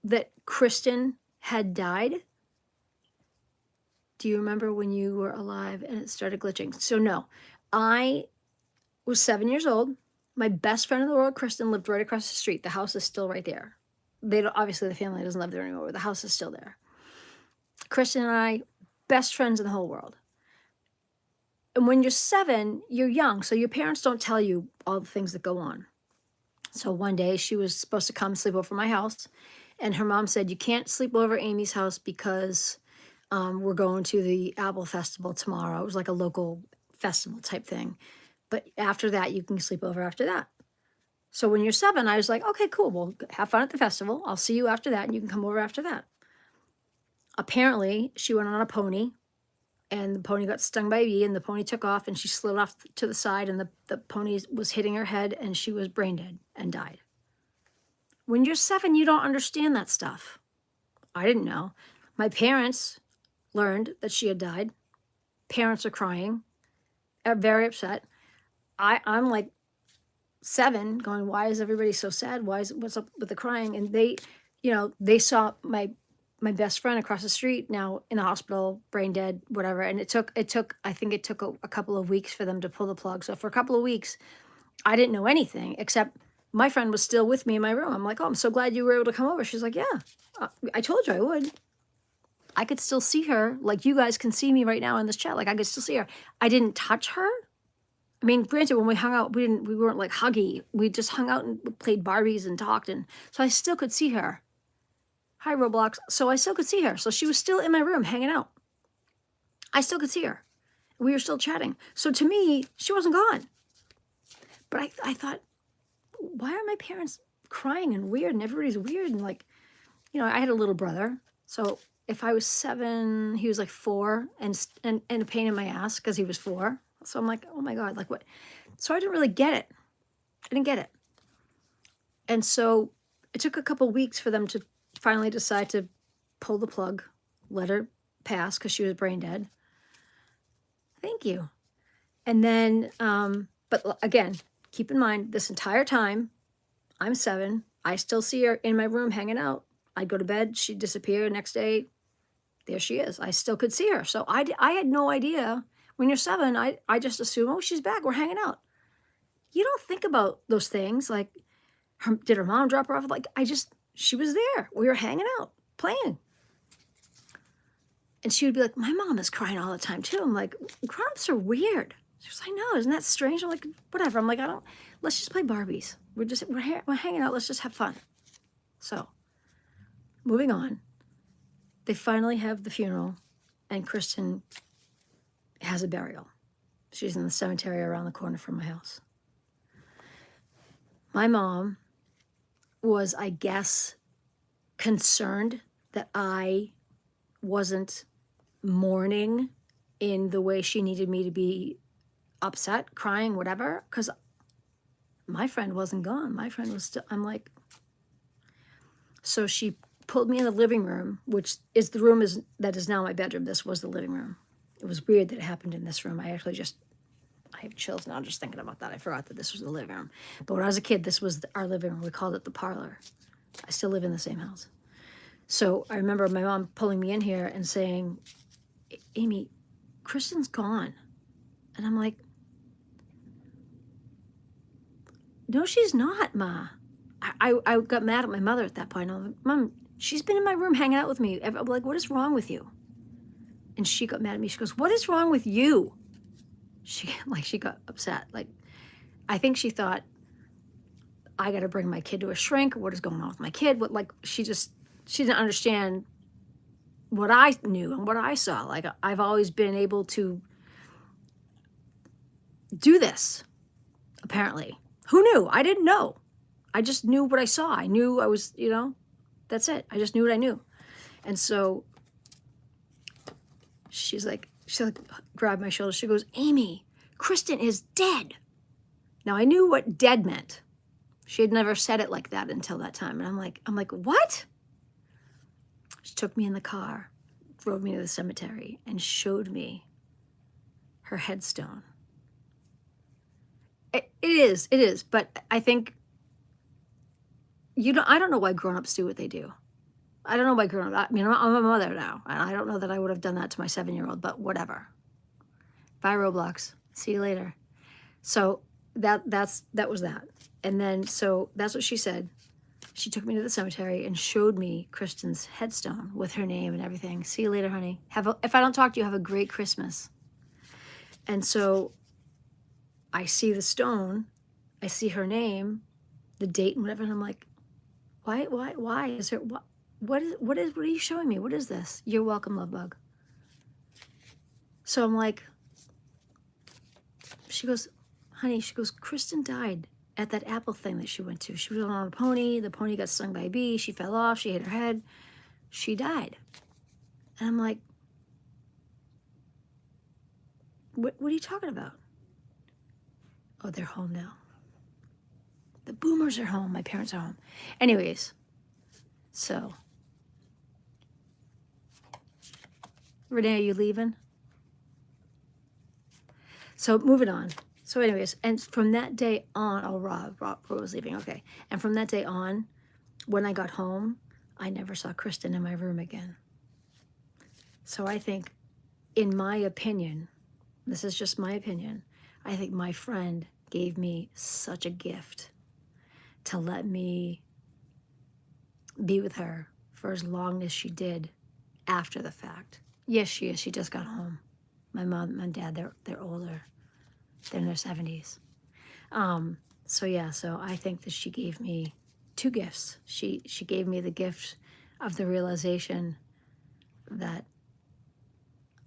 that Kristen had died. Do you remember when you were alive and it started glitching? So no, I was 7 years old. My best friend in the world, Kristen, lived right across the street. The house is still right there. They don't, obviously the family doesn't live there anymore, but the house is still there. Kristen and I, best friends in the whole world. And when you're 7, you're young, so your parents don't tell you all the things that go on. So one day she was supposed to come sleep over my house, and her mom said, you can't sleep over Amy's house because we're going to the Apple Festival tomorrow. It was like a local festival type thing. But after that, you can sleep over after that. So when you're 7, I was like, okay, cool. Well, have fun at the festival. I'll see you after that, and you can come over after that. Apparently, she went on a pony, and the pony got stung by a bee, and the pony took off, and she slid off to the side, and the pony was hitting her head, and she was brain dead and died. When you're 7, you don't understand that stuff. I didn't know. My parents learned that she had died. Parents are crying, are very upset. I'm like 7 going, why is everybody so sad? What's up with the crying? And they saw my best friend across the street now in the hospital, brain dead, whatever. And it took I think it took a couple of weeks for them to pull the plug. So for a couple of weeks, I didn't know anything, except my friend was still with me in my room. I'm like, oh, I'm so glad you were able to come over. She's like, yeah, I told you I would. I could still see her, like you guys can see me right now in this chat. Like I could still see her. I didn't touch her. I mean, granted, when we hung out, we weren't like huggy. We just hung out and played Barbies and talked, and so I still could see her. Hi, Roblox. So I still could see her. So she was still in my room hanging out. I still could see her. We were still chatting. So to me, she wasn't gone. But I thought, why are my parents crying and weird, and everybody's weird? And like, I had a little brother. So if I was 7, he was like 4 and a pain in my ass because he was 4. So I'm like, oh my God, like what? So I didn't really get it. I didn't get it. And so it took a couple weeks for them to finally decide to pull the plug, let her pass because she was brain dead. Thank you. And then, but again, keep in mind, this entire time, I'm 7. I still see her in my room hanging out. I'd go to bed, she'd disappear. Next day, there she is. I still could see her. So I had no idea. When you're 7, I just assume, oh, she's back. We're hanging out. You don't think about those things. Like, did her mom drop her off? Like, she was there. We were hanging out, playing. And she would be like, my mom is crying all the time, too. I'm like, grown-ups are weird. She was like, no, isn't that strange? I'm like, whatever. I'm like, let's just play Barbies. We're hanging out. Let's just have fun. So, moving on. They finally have the funeral, and Kristen has a burial. She's in the cemetery around the corner from my house. My mom was, I guess, concerned that I wasn't mourning in the way she needed me to be upset, crying, whatever, because my friend wasn't gone. My friend was still, I'm like, so she pulled me in the living room, which is the room that is now my bedroom. This was the living room. It was weird that it happened in this room. I have chills now just thinking about that. I forgot that this was the living room. But when I was a kid, this was our living room. We called it the parlor. I still live in the same house. So I remember my mom pulling me in here and saying, Amy, Kristen's gone. And I'm like, no, she's not, Ma. I got mad at my mother at that point. I'm like, Mom, She's been in my room hanging out with me. I'm like, what is wrong with you? And she got mad at me. She goes, what is wrong with you? She got upset. Like, I think she thought, I got to bring my kid to a shrink. What is going on with my kid? What, like, she didn't understand what I knew and what I saw. Like, I've always been able to do this, apparently. Who knew? I didn't know. I just knew what I saw. I knew I was, that's it. I just knew what I knew. And so she grabbed my shoulder. She goes, Amy, Kristen is dead. Now I knew what dead meant. She had never said it like that until that time. And I'm like, what? She took me in the car, drove me to the cemetery, and showed me her headstone. It is. But I think, I don't know why grown-ups do what they do. I don't know why grown-ups, I mean, I'm a mother now, and I don't know that I would have done that to my 7-year-old, but whatever. Bye, Roblox. See you later. So that was that. And then, so that's what she said. She took me to the cemetery and showed me Kristen's headstone with her name and everything. See you later, honey. If I don't talk to you, have a great Christmas. And so I see the stone, I see her name, the date and whatever, and I'm like, why is there, what are you showing me? What is this? You're welcome, love bug. So I'm like, she goes, honey, Kristen died at that Apple thing that she went to. She was on a pony. The pony got stung by a bee. She fell off. She hit her head. She died. And I'm like, what are you talking about? Oh, they're home now. The boomers are home. My parents are home. Anyways, so. Renee, are you leaving? So moving on. So anyways, and from that day on, Rob was leaving, okay. And from that day on, when I got home, I never saw Kristen in my room again. So I think, in my opinion, this is just my opinion, I think my friend gave me such a gift to let me be with her for as long as she did after the fact. Yes, she is. She just got home. My mom and dad, they're older. They're in their 70s. So I think that she gave me 2 gifts. She gave me the gift of the realization that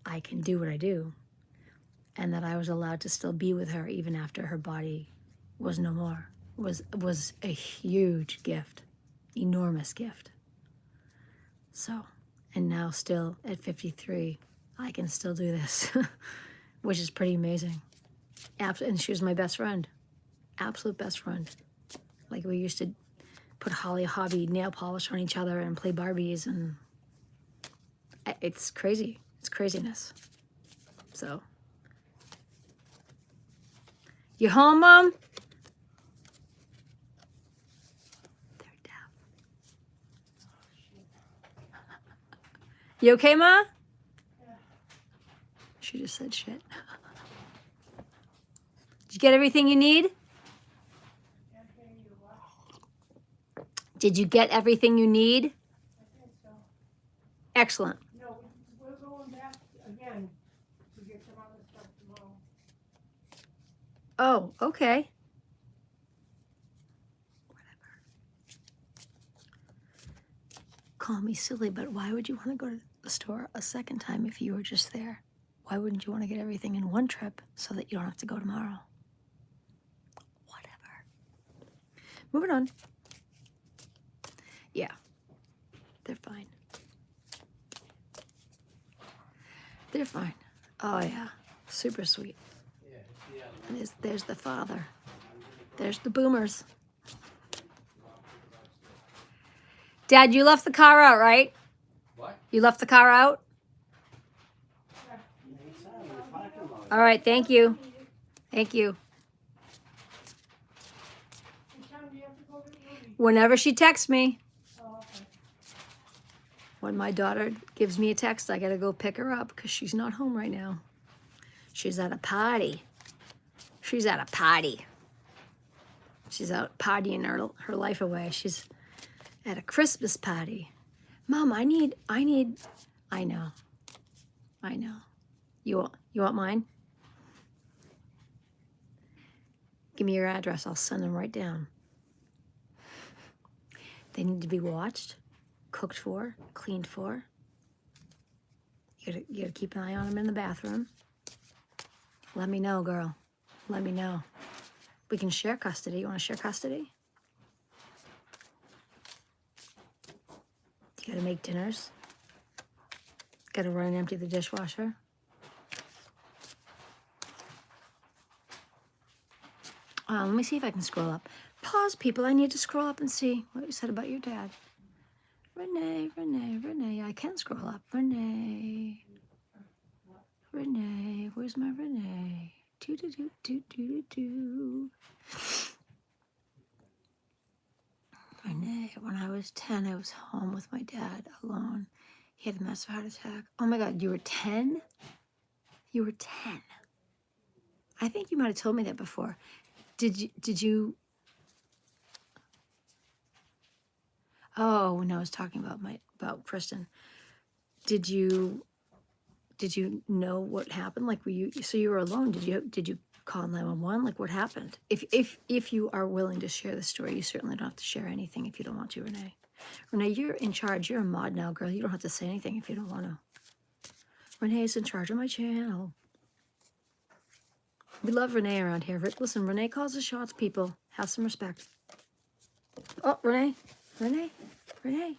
I can do what I do, and that I was allowed to still be with her even after her body was no more. Was a huge gift, enormous gift. So, and now still at 53, I can still do this, which is pretty amazing. And she was my best friend, absolute best friend. Like, we used to put Holly Hobby nail polish on each other and play Barbies, and it's crazy. It's craziness. So, you home, Mom? They're deaf. You okay, Ma? Yeah. She just said shit. Did you get everything you need? Did you get everything you need?
I think so.
Excellent.
No, we're going back again to get some other stuff tomorrow.
Oh, okay. Whatever. Call me silly, but why would you want to go to the store a second time if you were just there? Why wouldn't you want to get everything in one trip so that you don't have to go tomorrow? Whatever. Moving on. Yeah, they're fine. They're fine. Oh yeah, super sweet. And there's the father. There's the boomers. Dad, you left the car out, right?
What?
You left the car out? All right, thank you. Thank you. Whenever she texts me. When my daughter gives me a text, I gotta go pick her up because she's not home right now. She's at a party. She's at a party. She's out partying her life away. She's at a Christmas party. Mom, I know. I know. You want mine? Give me your address. I'll send them right down. They need to be watched, cooked for, cleaned for. You gotta keep an eye on them in the bathroom. Let me know, girl. Let me know. We can share custody. You want to share custody? You gotta make dinners. Gotta run and empty the dishwasher. Let me see if I can scroll up. Pause, people. I need to scroll up and see what you said about your dad. Renee, Renee, Renee. I can scroll up. Renee. Renee. Where's my Renee? Do do do do do do. Renee, when I was 10, I was home with my dad alone. He had a massive heart attack. Oh my God, you were 10? You were 10. I think you might have told me that before. Did you? Oh, when I was talking about Kristen. Did you know what happened? Like, so you were alone? Did you call 911? Like, what happened? If you are willing to share the story, you certainly don't have to share anything if you don't want to, Renee. Renee, you're in charge. You're a mod now, girl. You don't have to say anything if you don't want to. Renee's in charge of my channel. We love Renee around here. Listen, Renee calls the shots, people. Have some respect. Oh, Renee. Renee. Renee.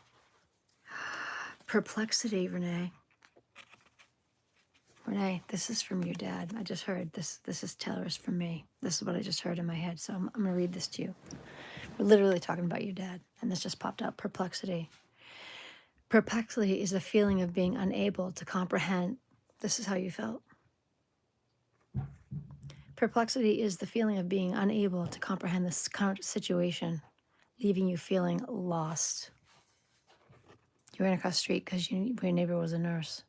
Perplexity, Renee. Renee, this is from your dad. I just heard this. This is Taylor's from me. This is what I just heard in my head. So I'm going to read this to you. We're literally talking about your dad. And this just popped up. Perplexity. Perplexity is the feeling of being unable to comprehend. This is how you felt. Perplexity is the feeling of being unable to comprehend this current situation, leaving you feeling lost. You ran across the street because your neighbor was a nurse.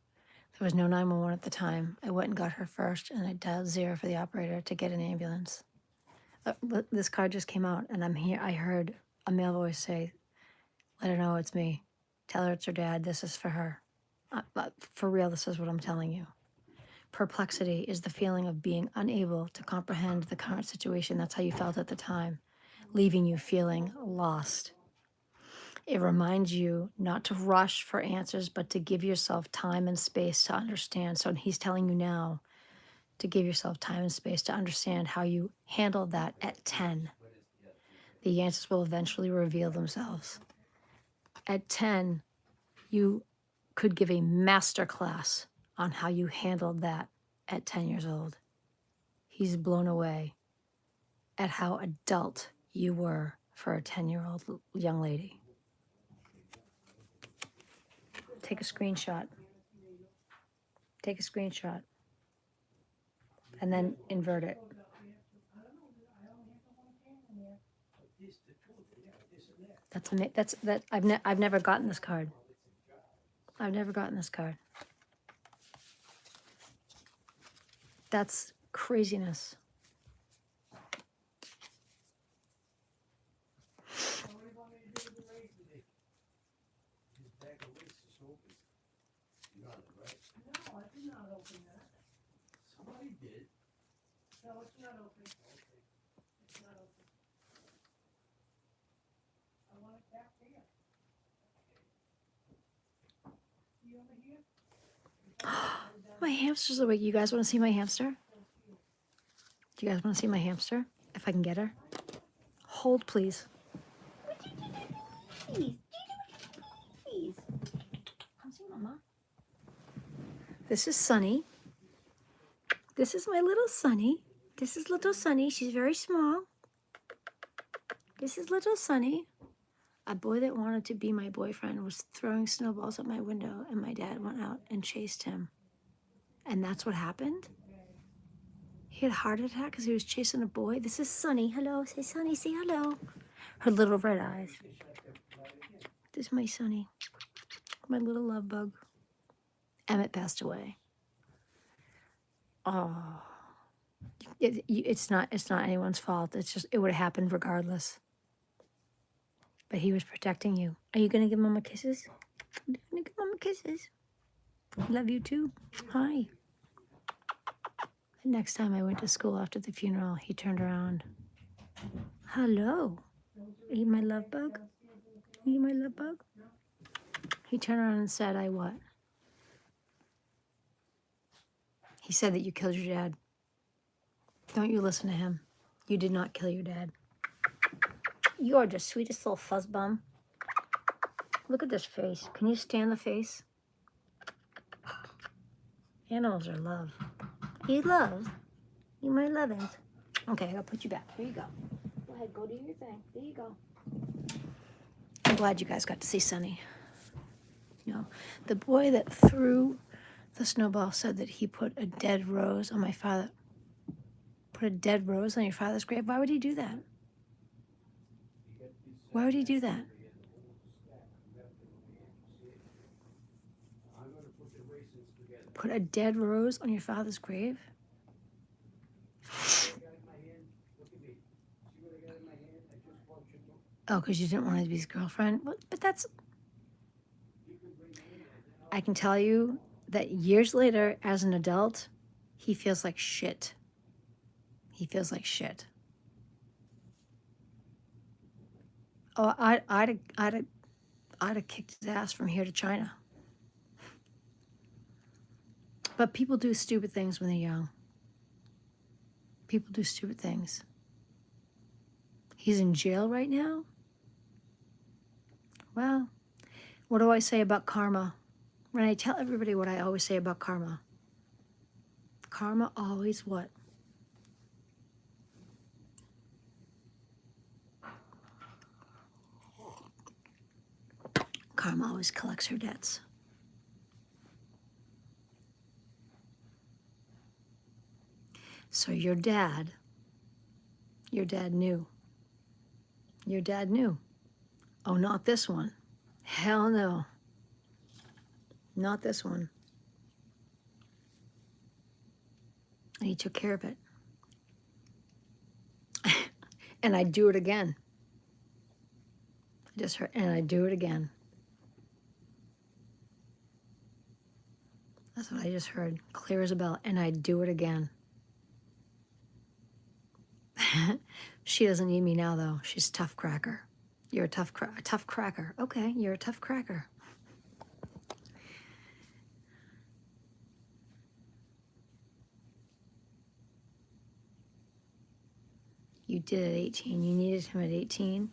There was no 911 at the time. I went and got her first, and I dialed 0 for the operator to get an ambulance. This card just came out, and I'm here. I heard a male voice say, "Let her know it's me. Tell her it's her dad. This is for her." For real, this is what I'm telling you. Perplexity is the feeling of being unable to comprehend the current situation. That's how you felt at the time, leaving you feeling lost. It reminds you not to rush for answers, but to give yourself time and space to understand. So he's telling you now to give yourself time and space to understand how you handled that at 10. The answers will eventually reveal themselves. At 10, you could give a master class on how you handled that at 10 years old. He's blown away at how adult you were for a 10-year-old young lady. Take a screenshot. Take a screenshot. And then invert it. I've never gotten this card. I've never gotten this card. That's craziness.
No, I did not open that.
Somebody did.
No, it's not open. It's not open. I want it back there. See over here?
My hamster's awake. You guys want to see my hamster? Do you guys want to see my hamster? If I can get her? Hold, please. Please. Come see Mama. This is Sunny. This is my little Sunny. This is little Sunny. She's very small. This is little Sunny. A boy that wanted to be my boyfriend was throwing snowballs at my window, and my dad went out and chased him. And that's what happened? He had a heart attack because he was chasing a boy. This is Sunny. Hello. Say Sunny. Say hello. Her little red eyes. This is my Sunny. My little love bug. Emmett passed away. Oh. It's not anyone's fault. It's just, it would have happened regardless. But he was protecting you. Are you going to give Mama kisses? Mama kisses. Love you too. Hi. The next time I went to school after the funeral, he turned around. Hello. Are you my love bug? Are you my love bug? He turned around and said, I what? He said that you killed your dad. Don't you listen to him. You did not kill your dad. You are the sweetest little fuzzbum. Look at this face. Can you stand the face? Animals are love. You love? You my lovins. Okay, I gotta put you back. Here you go. Go ahead, go do your thing. There you go. I'm glad you guys got to see Sonny. You know, the boy that threw the snowball said that he put a dead rose on my father. Put a dead rose on your father's grave? Why would he do that? Why would he do that? Put a dead rose on your father's grave? Oh, because you didn't want to be his girlfriend? But that's... I can tell you that years later, as an adult, he feels like shit. He feels like shit. Oh, I'd have kicked his ass from here to China. But people do stupid things when they're young. People do stupid things. He's in jail right now? Well, what do I say about karma? When I tell everybody what I always say about karma. Karma always what? Karma always collects her debts. So your dad knew. Your dad knew. Oh, not this one. Hell no. Not this one. And he took care of it. And I'd do it again. I just heard, and I'd do it again. That's what I just heard. Clear as a bell. And I'd do it again. She doesn't need me now, though. She's a tough cracker. You're a tough cracker. Okay, you're a tough cracker. You did at 18. You needed him at 18.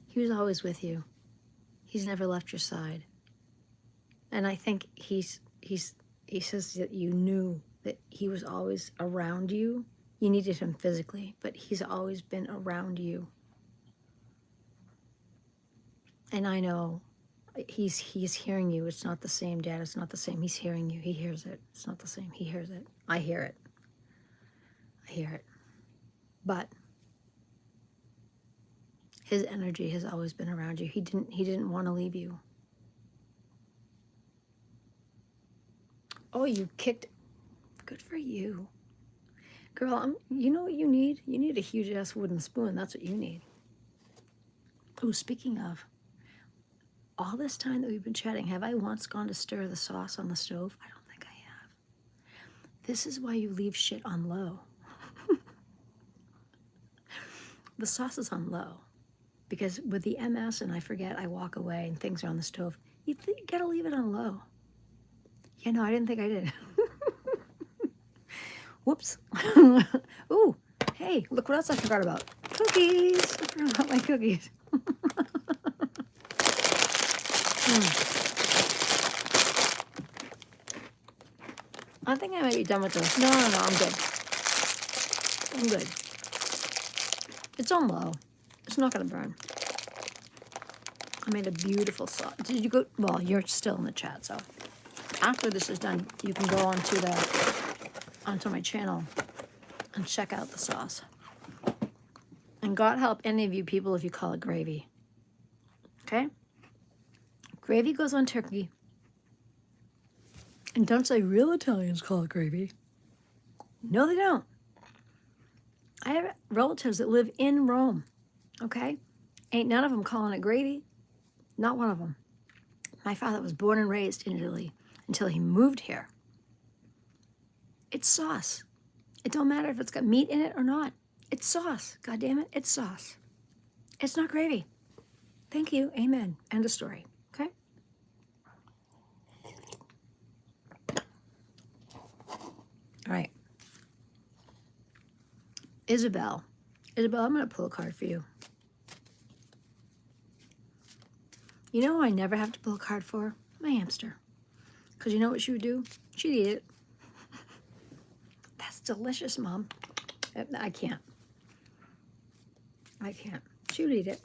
He was always with you. He's never left your side. And I think he says that you knew that he was always around you. You needed him physically, but he's always been around you. And I know he's hearing you. It's not the same, Dad. It's not the same. He's hearing you. He hears it. It's not the same. He hears it. I hear it. I hear it. But his energy has always been around you. He didn't want to leave you. Oh, you kicked. Good for you. Girl, you know what you need? You need a huge-ass wooden spoon. That's what you need. Oh, speaking of, all this time that we've been chatting, have I once gone to stir the sauce on the stove? I don't think I have. This is why you leave shit on low. The sauce is on low. Because with the MS and I forget, I walk away and things are on the stove. You gotta leave it on low. Yeah, no, I didn't think I did. Whoops. Ooh, hey, look what else I forgot about. Cookies. I forgot about my cookies. I think I might be done with this. No, I'm good. I'm good. It's on low. It's not gonna burn. I made a beautiful sauce. Did you go? Well, you're still in the chat, so after this is done, you can go onto my channel and check out the sauce. And God help any of you people if you call it gravy. Okay? Gravy goes on turkey. And don't say real Italians call it gravy. No, they don't. I have relatives that live in Rome. Okay? Ain't none of them calling it gravy. Not one of them. My father was born and raised in Italy until he moved here. It's sauce. It don't matter if it's got meat in it or not. It's sauce. God damn it, it's sauce. It's not gravy. Thank you. Amen. End of story. Okay? All right. Isabel. Isabel, I'm going to pull a card for you. You know who I never have to pull a card for? My hamster. Because you know what she would do? She'd eat it. That's delicious, Mom. I can't. I can't. She would eat it.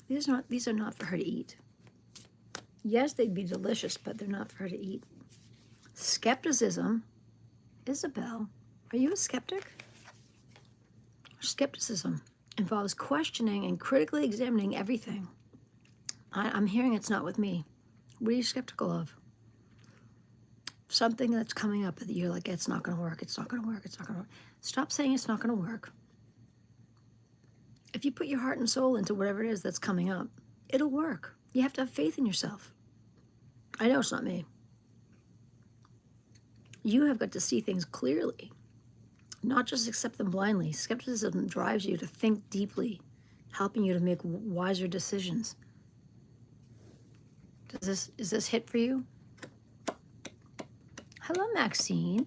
These are not for her to eat. Yes, they'd be delicious, but they're not for her to eat. Skepticism. Isabel, are you a skeptic? Skepticism involves questioning and critically examining everything. I'm hearing it's not with me. What are you skeptical of? Something that's coming up that you're like, it's not going to work, it's not going to work, it's not going to work. Stop saying it's not going to work. If you put your heart and soul into whatever it is that's coming up, it'll work. You have to have faith in yourself. I know it's not me. You have got to see things clearly, not just accept them blindly. Skepticism drives you to think deeply, helping you to make wiser decisions. Is this hit for you? Hello, Maxine.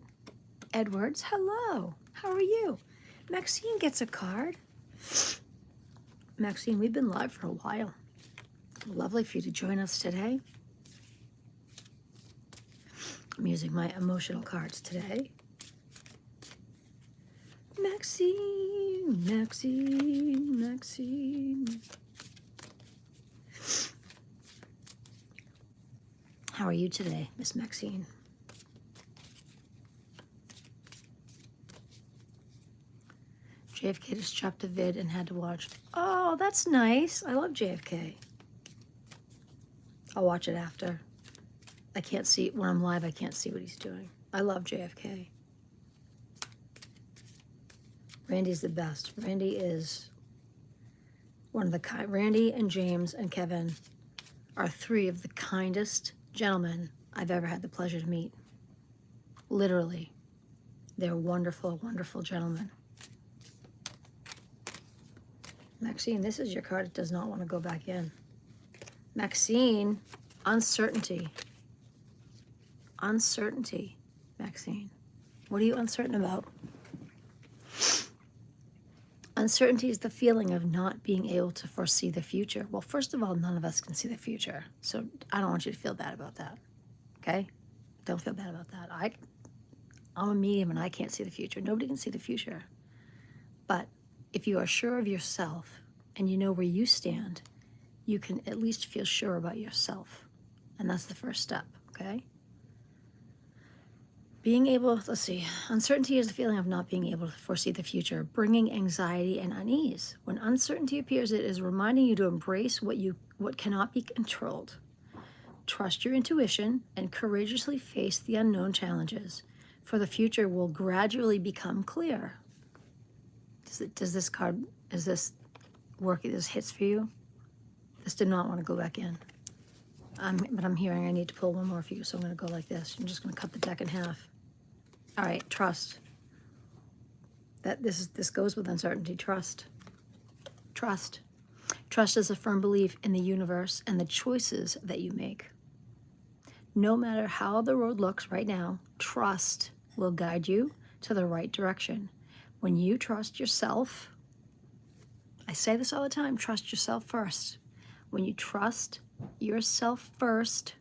Edwards, hello. How are you? Maxine gets a card. Maxine, we've been live for a while. Lovely for you to join us today. I'm using my emotional cards today. Maxine, Maxine, Maxine. How are you today, Miss Maxine? JFK just chopped a vid and had to watch. Oh, that's nice. I love JFK. I'll watch it after. I can't see, when I'm live, I can't see what he's doing. I love JFK. Randy's the best. Randy is one of the kind. Randy and James and Kevin are three of the kindest gentlemen I've ever had the pleasure to meet. Literally. They're wonderful, wonderful gentlemen. Maxine, this is your card. It does not want to go back in. Maxine, uncertainty. Uncertainty, Maxine. What are you uncertain about? Uncertainty is the feeling of not being able to foresee the future. Well, first of all, none of us can see the future. So I don't want you to feel bad about that. Okay? Don't feel bad about that. I'm a medium and I can't see the future. Nobody can see the future. But if you are sure of yourself and you know where you stand, you can at least feel sure about yourself. And that's the first step, okay? Being able, let's see, uncertainty is the feeling of not being able to foresee the future, bringing anxiety and unease. When uncertainty appears, it is reminding you to embrace what cannot be controlled. Trust your intuition and courageously face the unknown challenges, for the future will gradually become clear. Does this card, is this working, this hits for you? This did not want to go back in. But I'm hearing I need to pull one more for you, so I'm going to go like this. I'm just going to cut the deck in half. All right, trust. This goes with uncertainty. Trust. Trust. Trust is a firm belief in the universe and the choices that you make. No matter how the road looks right now, trust will guide you to the right direction. When you trust yourself, I say this all the time, trust yourself first. When you trust yourself first,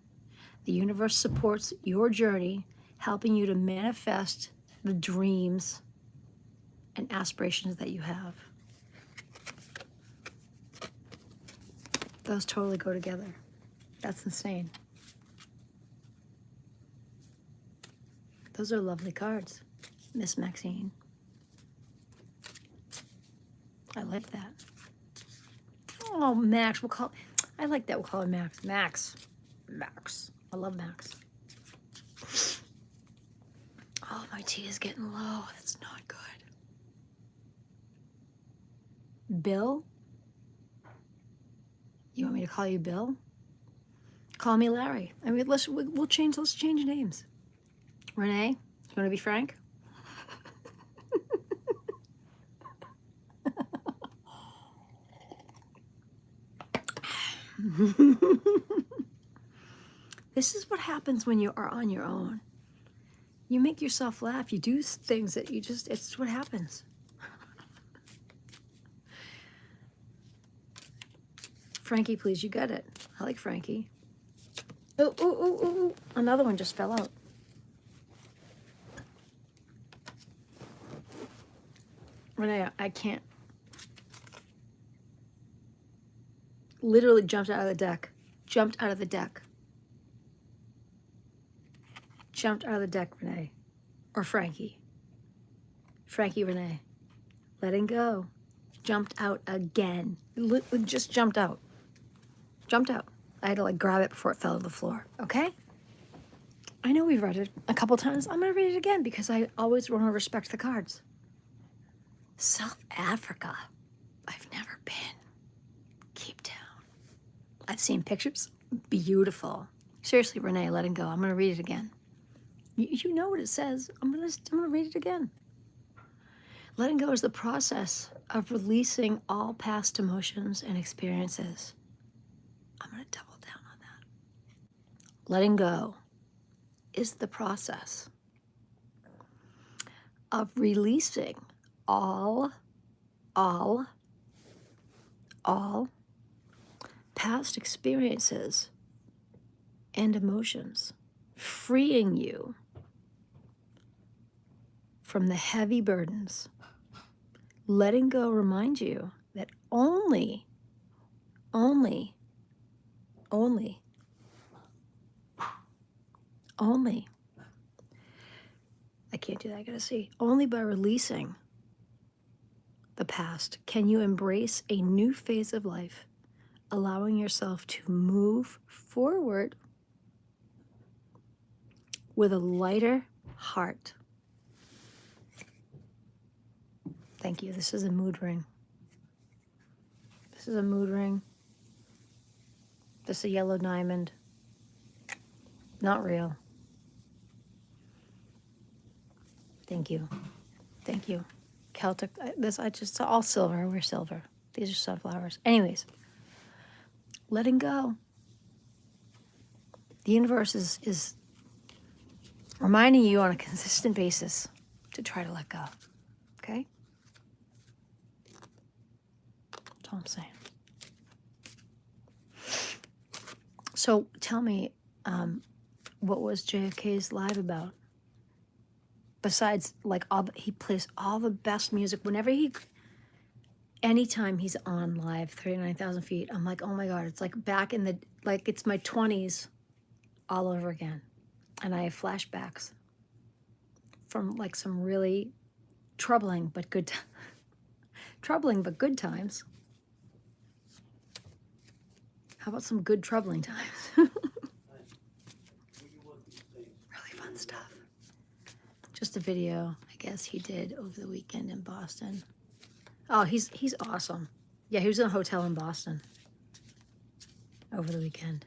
the universe supports your journey, helping you to manifest the dreams and aspirations that you have. Those totally go together. That's insane. Those are lovely cards, Miss Maxine. I like that. Oh, Max, I like that we'll call her Max. Max. I love Max. Oh, my tea is getting low. That's not good. Bill? You want me to call you Bill? Call me Larry. I mean, let's change names. Renee, you want to be Frank? This is what happens when you are on your own. You make yourself laugh. You do things that it's what happens. Frankie, please, you got it. I like Frankie. Oh, oh, oh, oh, oh. Another one just fell out. Renee, I can't. Literally jumped out of the deck. Jumped out of the deck. Jumped out of the deck, Renee. Or Frankie. Frankie, Renee. Letting go. Jumped out again. Just jumped out. Jumped out. I had to like grab it before it fell to the floor. Okay? I know we've read it a couple times. I'm going to read it again because I always want to respect the cards. South Africa. I've never been. Cape Town. I've seen pictures. Beautiful. Seriously, Renee, letting go. I'm going to read it again. You know what it says. I'm going to read it again. Letting go is the process of releasing all past emotions and experiences. I'm going to double down on that. Letting go is the process of releasing all past experiences and emotions, freeing you from the heavy burdens. Letting go reminds you that only, I can't do that, I gotta see. Only by releasing the past can you embrace a new phase of life, allowing yourself to move forward with a lighter heart. Thank you. This is a mood ring. This is a mood ring. This is a yellow diamond. Not real. Thank you. Thank you. Celtic, all silver. We're silver. These are sunflowers. Anyways, letting go. The universe is reminding you on a consistent basis to try to let go. Okay? That's all I'm saying. So tell me, what was JFK's live about? Besides, like, he plays all the best music. Anytime he's on live, 39,000 feet, I'm like, oh my God, it's like back in the, like, it's my 20s all over again. And I have flashbacks from like some really troubling but good times. How about some good troubling times? Really fun stuff. Just a video, I guess he did over the weekend in Boston. Oh, he's awesome. Yeah, he was in a hotel in Boston over the weekend.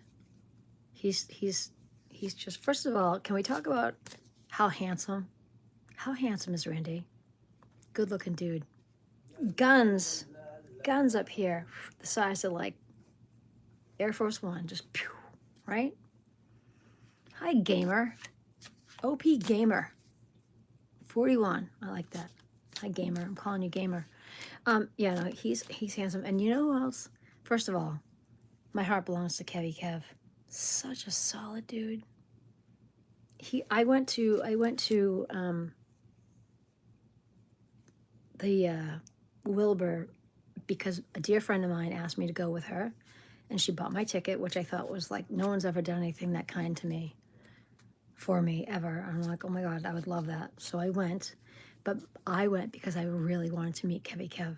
He's just, first of all, can we talk about how handsome? How handsome is Randy? Good looking dude. Guns up here, the size of like Air Force One, just pew, right? Hi, gamer. OP gamer. 41. I like that. Hi, gamer. I'm calling you gamer. Yeah, no, he's handsome. And you know who else? First of all, my heart belongs to Kevy Kev. Such a solid dude. I went to the Wilbur because a dear friend of mine asked me to go with her, and she bought my ticket, which I thought was like, no one's ever done anything that kind to me, for me, ever. I'm like, oh my God, I would love that. So I went, but I went because I really wanted to meet Kevy Kev.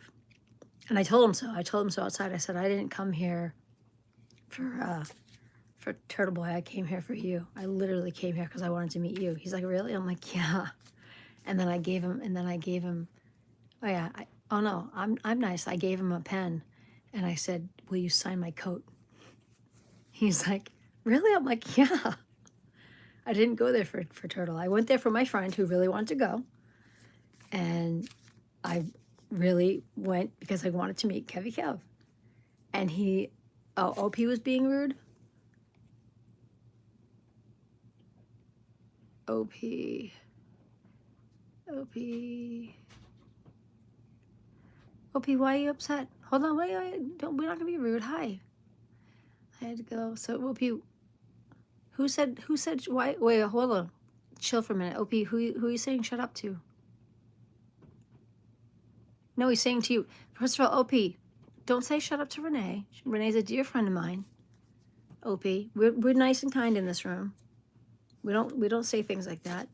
And I told him so. I told him so outside. I said, I didn't come here for Turtle Boy. I came here for you. I literally came here because I wanted to meet you. He's like, really? I'm like, yeah. And then I gave him, oh yeah, oh no, I'm nice. I gave him a pen and I said, will you sign my coat? He's like, Really? I'm like, yeah. I didn't go there for turtle. I went there for my friend who really wanted to go. And I really went because I wanted to meet Kevy Kev. And OP was being rude. OP. OP. OP, why are you upset? Hold on, wait, we're not gonna be rude. Hi. I had to go. So OP, who said why? Wait, hold on. Chill for a minute. OP, who are you saying shut up to? No, he's saying to you. First of all, OP, don't say shut up to Renee. Renee's a dear friend of mine. OP, we're nice and kind in this room. We don't say things like that.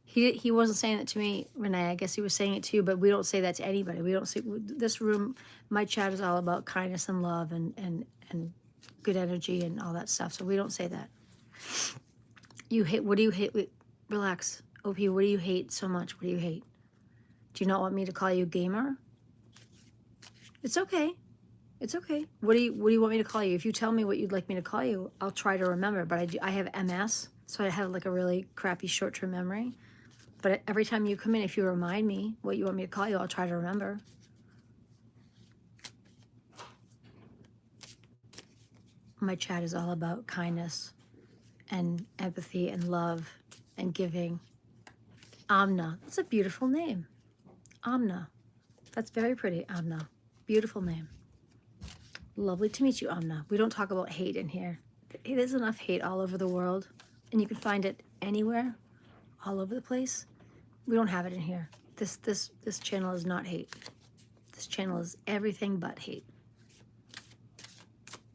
He wasn't saying it to me, Renee. I guess he was saying it to you, but we don't say that to anybody. We don't say this room. My chat is all about kindness and love and good energy and all that stuff. So we don't say that. You hate. What do you hate? Relax, OP. What do you hate so much? What do you hate? Do you not want me to call you gamer? It's okay. It's okay. What do you want me to call you? If you tell me what you'd like me to call you, I'll try to remember. But I have MS, so I have like a really crappy short-term memory. But every time you come in, if you remind me what you want me to call you, I'll try to remember. My chat is all about kindness and empathy and love and giving. Amna. That's a beautiful name. Amna. That's very pretty, Amna. Beautiful name. Lovely to meet you, Amna. We don't talk about hate in here. There's enough hate all over the world, and you can find it anywhere, all over the place. We don't have it in here. This channel is not hate. This channel is everything but hate.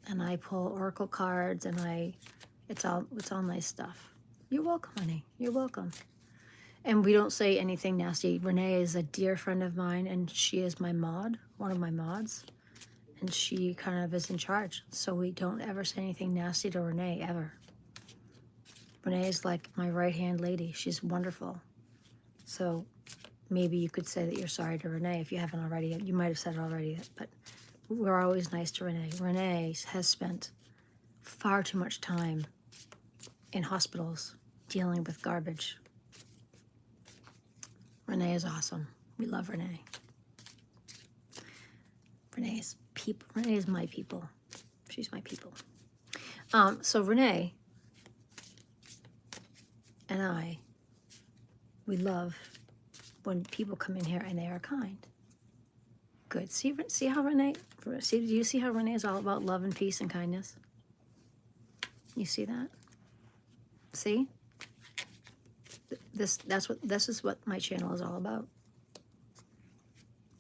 And I pull oracle cards, and it's all nice stuff. You're welcome, honey. You're welcome. And we don't say anything nasty. Renee is a dear friend of mine, and she is my mod, one of my mods. And she kind of is in charge. So we don't ever say anything nasty to Renee, ever. Renee is like my right-hand lady. She's wonderful. So maybe you could say that you're sorry to Renee if you haven't already. You might have said it already, but we're always nice to Renee. Renee has spent far too much time in hospitals dealing with garbage. Renee is awesome. We love Renee. Renee is my people. She's my people. So Renee and I, we love when people come in here and they are kind. Good. See how Renee, do you see how Renee is all about love and peace and kindness? You see that? See? This is what my channel is all about.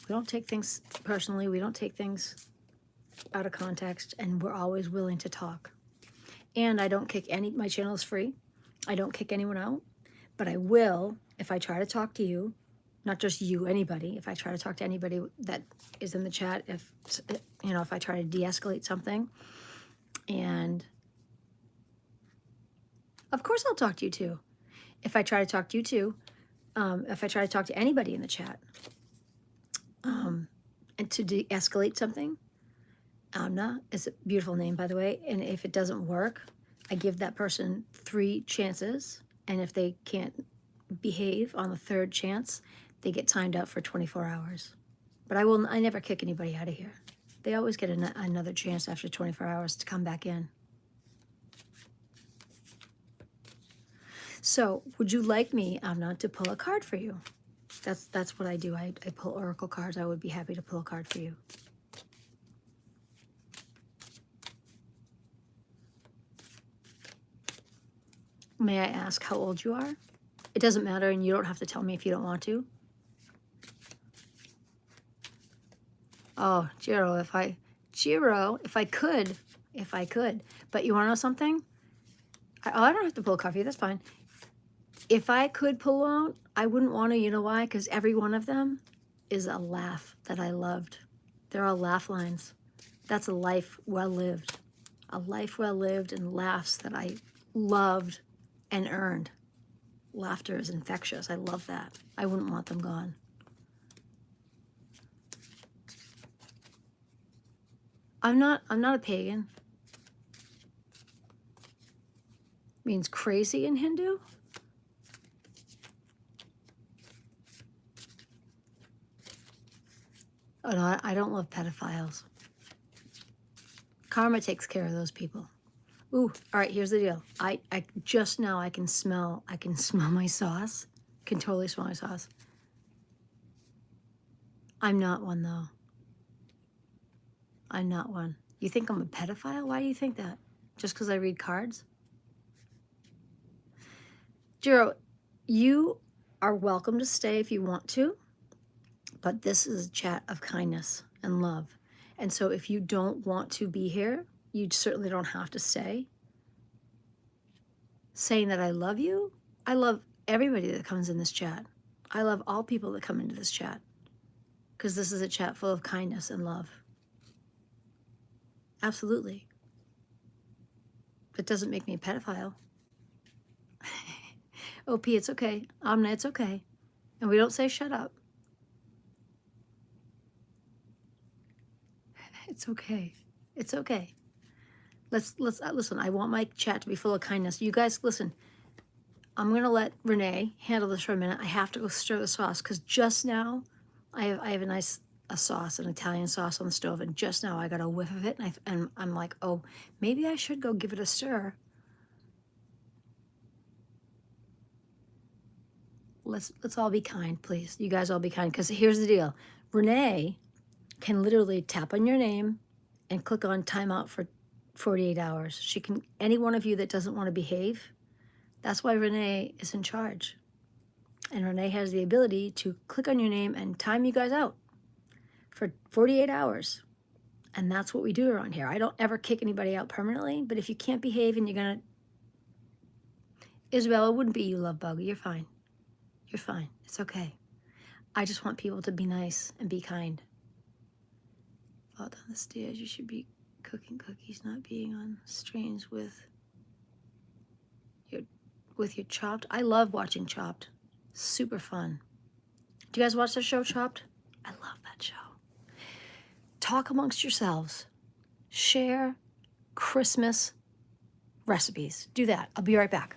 We don't take things personally. We don't take things out of context, and we're always willing to talk. And I don't kick my channel is free. I don't kick anyone out, but I will if I try to talk to you, not just you, anybody. If I try to talk to anybody that is in the chat, if I try to de-escalate something, and of course I'll talk to you too. If I try to talk to you too, if I try to talk to anybody in the chat, and to de-escalate something, Amna is a beautiful name, by the way, and if it doesn't work, I give that person 3 chances, and if they can't behave on the 3rd chance, they get timed out for 24 hours. But I never kick anybody out of here. They always get another chance after 24 hours to come back in. So, would you like me, Amna, to pull a card for you? That's what I do. I pull oracle cards. I would be happy to pull a card for you. May I ask how old you are? It doesn't matter, and you don't have to tell me if you don't want to. Oh, Jiro, if I could. But you want to know something? I don't have to pull a card for you. That's fine. If I could pull out, I wouldn't want to. You know why? Because every one of them is a laugh that I loved. They're all laugh lines. That's a life well lived. A life well lived and laughs that I loved and earned. Laughter is infectious. I love that. I wouldn't want them gone. I'm not a pagan. Means crazy in Hindu? Oh no, I don't love pedophiles. Karma takes care of those people. Ooh, all right, here's the deal. I just now I can smell my sauce. Can totally smell my sauce. I'm not one though. I'm not one. You think I'm a pedophile? Why do you think that? Just because I read cards? Jiro, you are welcome to stay if you want to, but this is a chat of kindness and love. And so if you don't want to be here, you certainly don't have to stay. Saying that I love you, I love everybody that comes in this chat. I love all people that come into this chat because this is a chat full of kindness and love. Absolutely. It doesn't make me a pedophile. OP, it's okay. Amna, it's okay. And we don't say shut up. It's okay. It's okay. Let's listen. I want my chat to be full of kindness. You guys, listen. I'm gonna let Renee handle this for a minute. I have to go stir the sauce because just now, I have a nice sauce, an Italian sauce on the stove, and just now I got a whiff of it, and I'm like, oh, maybe I should go give it a stir. Let's all be kind, please. You guys all be kind, because here's the deal. Renee can literally tap on your name and click on timeout for 48 hours. She can, any one of you that doesn't want to behave, that's why Renee is in charge. And Renee has the ability to click on your name and time you guys out for 48 hours. And that's what we do around here. I don't ever kick anybody out permanently, but if you can't behave and you're going to, Isabel, it wouldn't be you, love bug. You're fine. You're fine. It's okay. I just want people to be nice and be kind. Fall down the stairs. You should be cooking cookies, not being on strains with your Chopped. I love watching Chopped. Super fun. Do you guys watch the show Chopped? I love that show. Talk amongst yourselves. Share Christmas recipes. Do that. I'll be right back.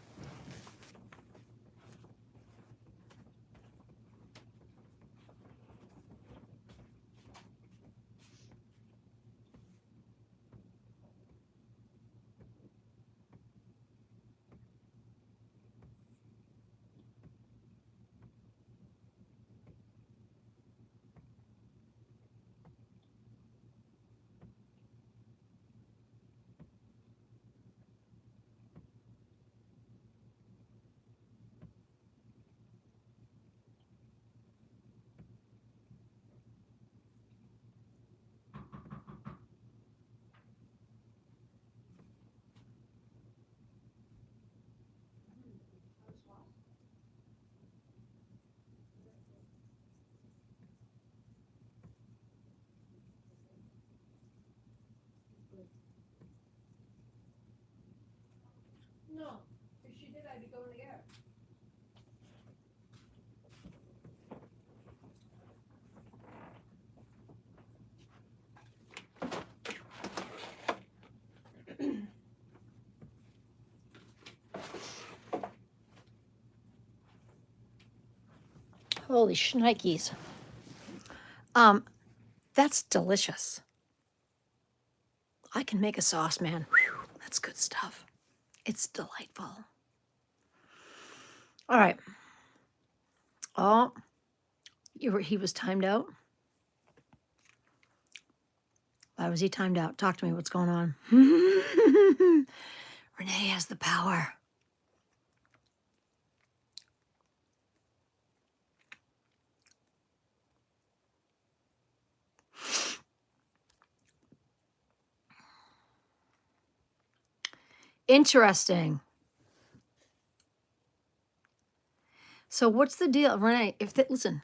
No, if she did, I'd be going to get her. Holy shnikes. That's delicious. I can make a sauce, man. Whew, that's good stuff. It's delightful. All right. Oh, he was timed out? Why was he timed out? Talk to me. What's going on? Renee has the power. Interesting. So what's the deal, Renee? Listen,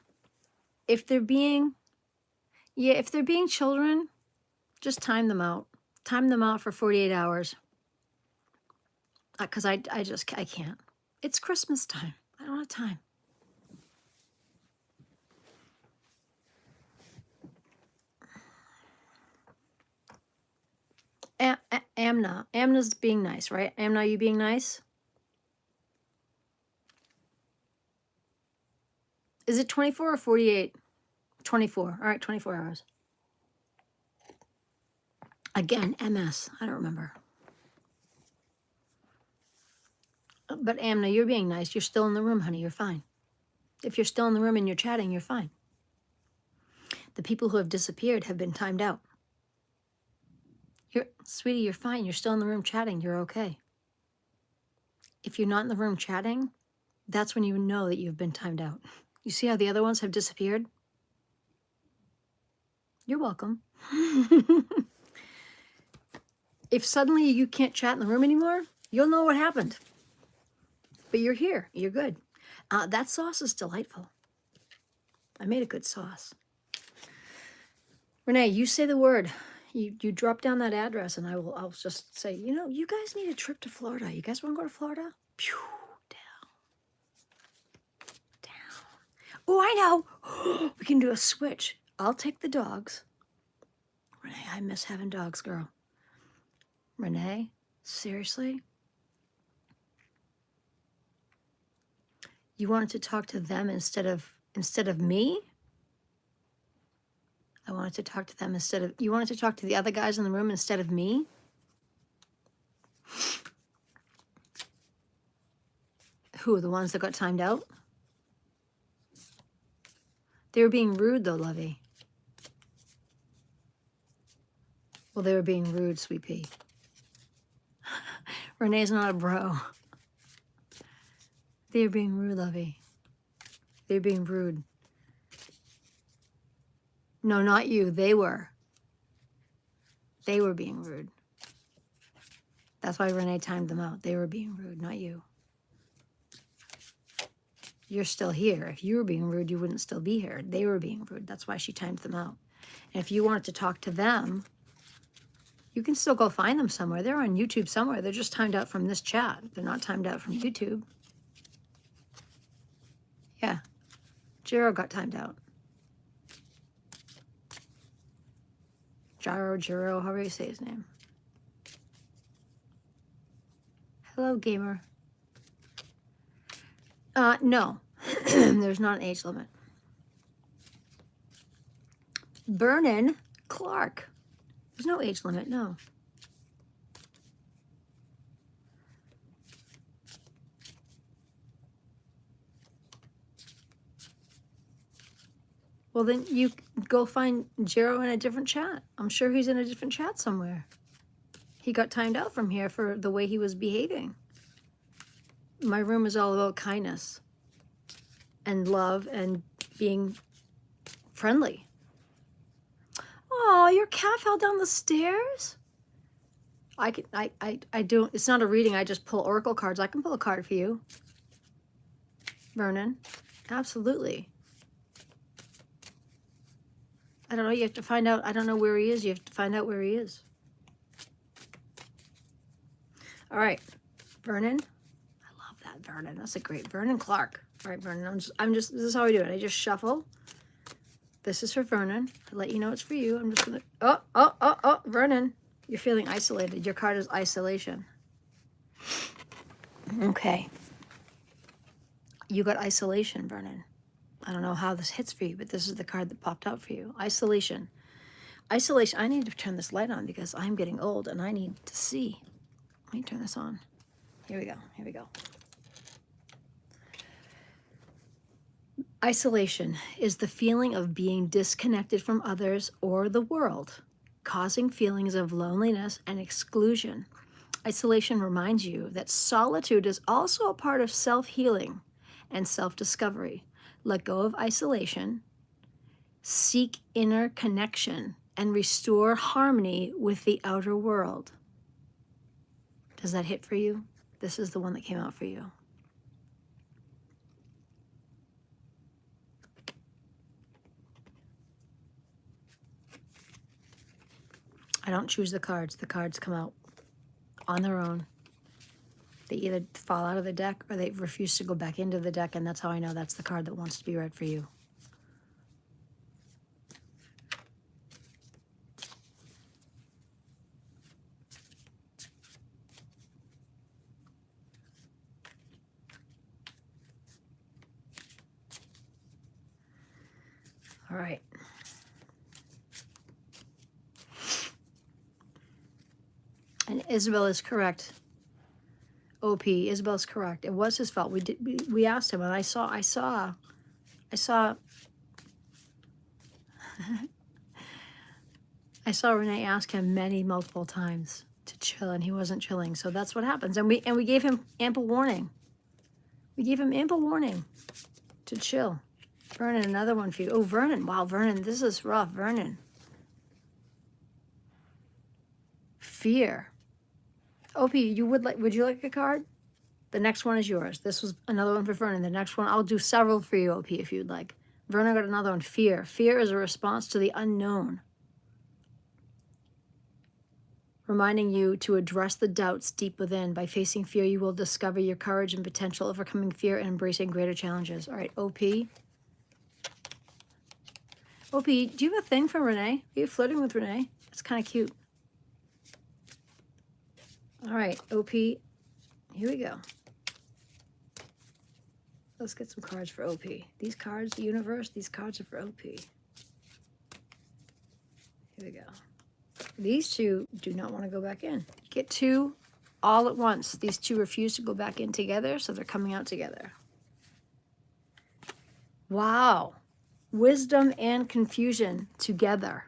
if they're being children, just time them out. Time them out for 48 hours. Because I can't. It's Christmas time. I don't have time. Amna. Amna's being nice, right? Amna, you being nice? Is it 24 or 48? 24. All right, 24 hours. Again, MS. I don't remember. But Amna, you're being nice. You're still in the room, honey. You're fine. If you're still in the room and you're chatting, you're fine. The people who have disappeared have been timed out. Sweetie, you're fine. You're still in the room chatting. You're okay. If you're not in the room chatting, that's when you know that you've been timed out. You see how the other ones have disappeared? You're welcome. If suddenly you can't chat in the room anymore, you'll know what happened. But you're here. You're good. That sauce is delightful. I made a good sauce. Renee, you say the word. You drop down that address, and I'll just say, you know, you guys need a trip to Florida. You guys want to go to Florida? Pew, down. Oh, I know. We can do a switch. I'll take the dogs. Renee, I miss having dogs, girl. Renee, seriously? You wanted to talk to them instead of me? I wanted to talk to them instead of, you wanted to talk to the other guys in the room instead of me? Who, the ones that got timed out? They were being rude though, Lovey. Well, they were being rude, Sweet Pea. Renee's not a bro. They were being rude, Lovey. They were being rude. No, not you. They were. They were being rude. That's why Renee timed them out. They were being rude, not you. You're still here. If you were being rude, you wouldn't still be here. They were being rude. That's why she timed them out. And if you wanted to talk to them, you can still go find them somewhere. They're on YouTube somewhere. They're just timed out from this chat. They're not timed out from YouTube. Yeah. Jiro got timed out. Jiro, however you say his name. Hello, gamer. No. There's not an age limit. Vernon Clark. There's no age limit, no. Well, then you go find Jiro in a different chat. I'm sure he's in a different chat somewhere. He got timed out from here for the way he was behaving. My room is all about kindness and love and being friendly. Oh, your cat fell down the stairs? I do. It's not a reading. I just pull oracle cards. I can pull a card for you, Vernon. Absolutely. I don't know. You have to find out. I don't know where he is. You have to find out where he is. All right, Vernon. I love that, Vernon. That's a great Vernon Clark. All right, Vernon. This is how I do it. I just shuffle. This is for Vernon. I let you know it's for you. I'm just gonna. Oh, Vernon. You're feeling isolated. Your card is isolation. Okay. You got isolation, Vernon. I don't know how this hits for you, but this is the card that popped out for you. Isolation. Isolation. I need to turn this light on because I'm getting old and I need to see. Let me turn this on. Here we go. Here we go. Isolation is the feeling of being disconnected from others or the world, causing feelings of loneliness and exclusion. Isolation reminds you that solitude is also a part of self-healing and self-discovery. Let go of isolation, seek inner connection, and restore harmony with the outer world. Does that hit for you? This is the one that came out for you. I don't choose the cards. The cards come out on their own. They either fall out of the deck or they refuse to go back into the deck, and that's how I know that's the card that wants to be read for you. All right. And Isabel is correct. OP, Isabel's correct. It was his fault. We asked him, and I saw I saw Renee ask him multiple times to chill, and he wasn't chilling. So that's what happens. And we gave him ample warning. We gave him ample warning to chill. Vernon, another one for you. Oh, Vernon. Wow, Vernon, this is rough. Vernon. Fear. OP, would you like a card? The next one is yours. This was another one for Vernon. The next one, I'll do several for you, OP, if you'd like. Vernon got another one. Fear. Fear is a response to the unknown, reminding you to address the doubts deep within. By facing fear, you will discover your courage and potential, overcoming fear and embracing greater challenges. All right, OP. OP, do you have a thing for Renee? Are you flirting with Renee? That's kind of cute. All right, OP, here we go. Let's get some cards for OP. These cards, the universe, these cards are for OP. Here we go. These two do not want to go back in. Get two all at once. These two refuse to go back in together, so they're coming out together. Wow. Wisdom and confusion together.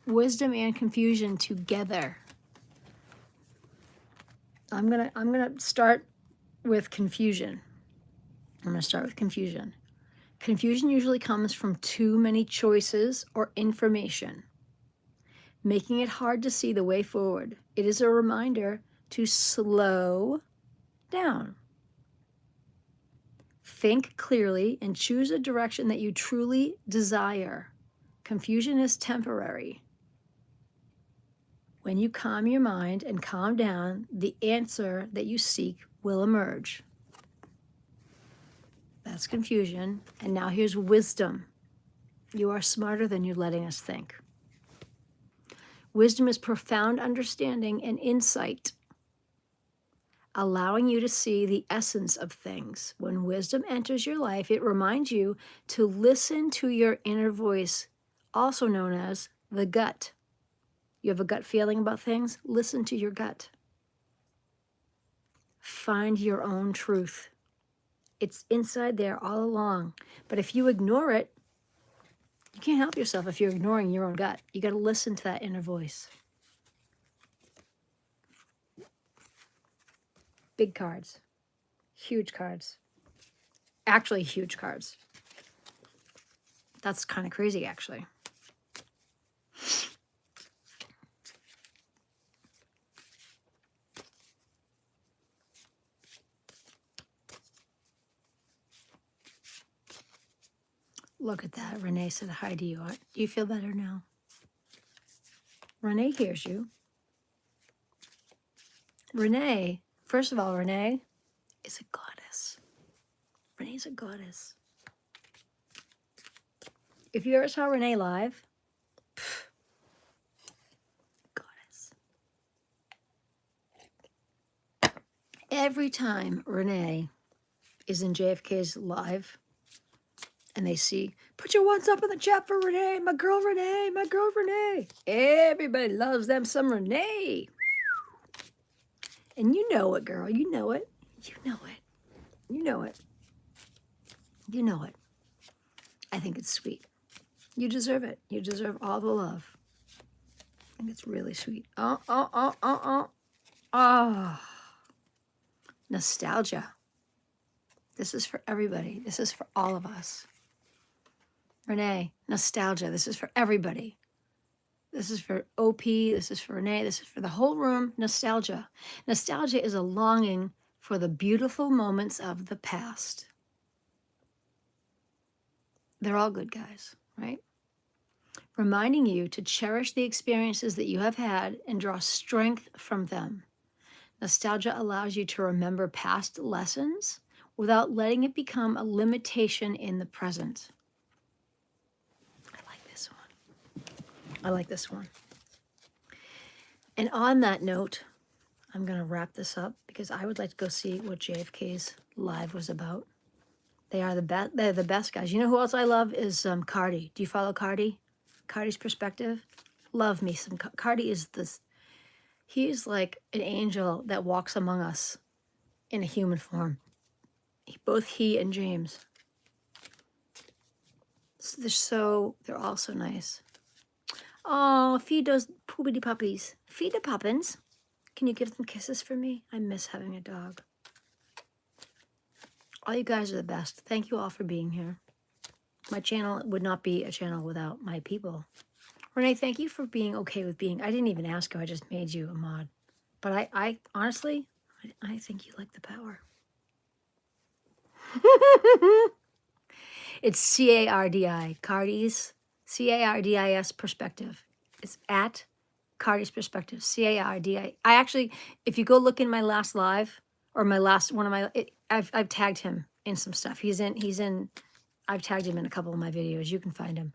Wisdom and confusion together. I'm gonna start with confusion. I'm gonna start with confusion. Confusion usually comes from too many choices or information, making it hard to see the way forward. It is a reminder to slow down. Think clearly and choose a direction that you truly desire. Confusion is temporary. When you calm your mind and calm down, the answer that you seek will emerge. That's confusion. And now here's wisdom. You are smarter than you're letting us think. Wisdom is profound understanding and insight, allowing you to see the essence of things. When wisdom enters your life, it reminds you to listen to your inner voice, also known as the gut. You have a gut feeling about things? Listen to your gut. Find your own truth. It's inside there all along. But if you ignore it, you can't help yourself if you're ignoring your own gut. You got to listen to that inner voice. Big cards. Huge cards. Actually, huge cards. That's kind of crazy, actually. Look at that. Renee said hi to you. Do you feel better now? Renee hears you. Renee, first of all, Renee is a goddess. Renee's a goddess. If you ever saw Renee live, goddess. Every time Renee is in JFK's live, and they see, put your ones up in the chat for Renee, my girl Renee, my girl Renee. Everybody loves them some Renee. And you know it, girl. You know it. You know it. You know it. You know it. I think it's sweet. You deserve it. You deserve all the love. I think it's really sweet. Oh. Nostalgia. This is for everybody. This is for all of us. Renee, nostalgia. This is for everybody. This is for OP. This is for Renee. This is for the whole room. Nostalgia. Nostalgia is a longing for the beautiful moments of the past. They're all good, guys, right? Reminding you to cherish the experiences that you have had and draw strength from them. Nostalgia allows you to remember past lessons without letting it become a limitation in the present. I like this one. And on that note, I'm going to wrap this up because I would like to go see what JFK's live was about. They are the best. They're the best guys. You know who else I love is Cardi. Do you follow Cardi? Cardi's Perspective. Love me some. Cardi is this. He's like an angel that walks among us in a human form. Both he and James. They're all so nice. Oh, feed those poopity puppies. Feed the puppins. Can you give them kisses for me? I miss having a dog. All you guys are the best. Thank you all for being here. My channel would not be a channel without my people. Renee, thank you for being okay with being. I didn't even ask you. I just made you a mod. But I honestly, I think you like the power. It's C-A-R-D-I, Cardi's, C-A-R-D-I-S Perspective. It's at Cardi's Perspective, C-A-R-D-I. I actually, if you go look in my last live, or my last one of my, I've tagged him in some stuff. I've tagged him in a couple of my videos. You can find him.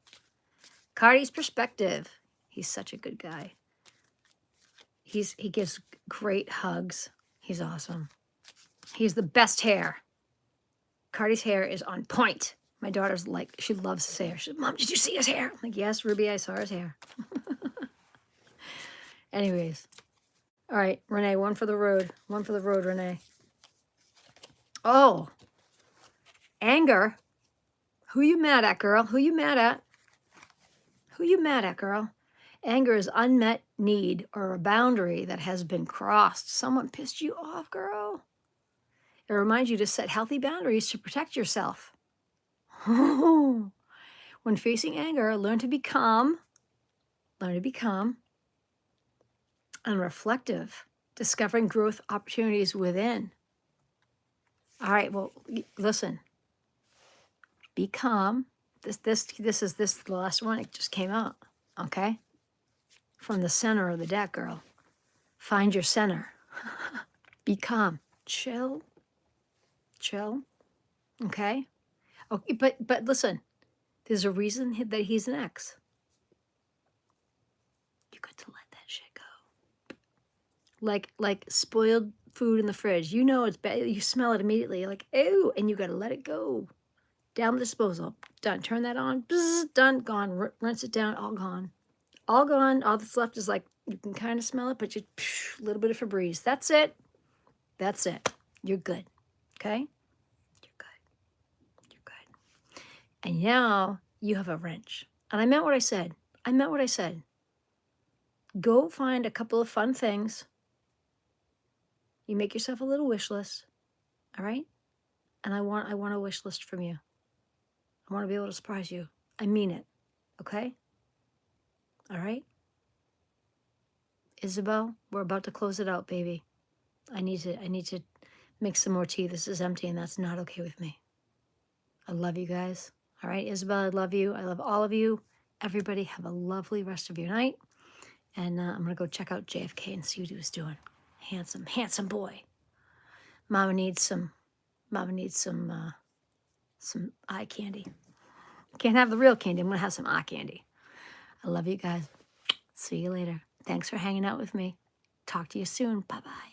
Cardi's Perspective. He's such a good guy. He gives great hugs. He's awesome. He's the best hair. Cardi's hair is on point. My daughter's like, she loves his hair. She's, Mom, did you see his hair? I'm like, yes, Ruby, I saw his hair. Anyways. All right, Renee, one for the road. One for the road, Renee. Oh, anger. Who you mad at, girl? Who you mad at? Who you mad at, girl? Anger is unmet need or a boundary that has been crossed. Someone pissed you off, girl. It reminds you to set healthy boundaries to protect yourself. When facing anger, learn to be calm. Learn to be calm and reflective, discovering growth opportunities within. All right, well, listen. Be calm. This is the last one. It just came out. Okay? From the center of the deck, girl. Find your center. Be calm. Chill. Chill. Okay? Okay, but listen. There's a reason that he's an ex. You got to let that shit go. Like spoiled food in the fridge. You know it's bad. You smell it immediately. You're like, ew, and you got to let it go. Down the disposal. Done. Turn that on. Bzz, done. Gone. Rinse it down. All gone. All gone. All that's left is like, you can kind of smell it, but just a little bit of Febreze. That's it. That's it. You're good. Okay? You're good. You're good. And now you have a wrench. And I meant what I said. I meant what I said. Go find a couple of fun things. You make yourself a little wish list. All right? And I want a wish list from you. I want to be able to surprise you. I mean it. Okay? All right? Isabel, we're about to close it out, baby. I need to make some more tea. This is empty, and that's not okay with me. I love you guys. All right, Isabel, I love you. I love all of you. Everybody have a lovely rest of your night. And I'm going to go check out JFK and see what he was doing. Handsome, handsome boy. Mama needs some eye candy. Can't have the real candy. I'm going to have some eye candy. I love you guys. See you later. Thanks for hanging out with me. Talk to you soon. Bye-bye.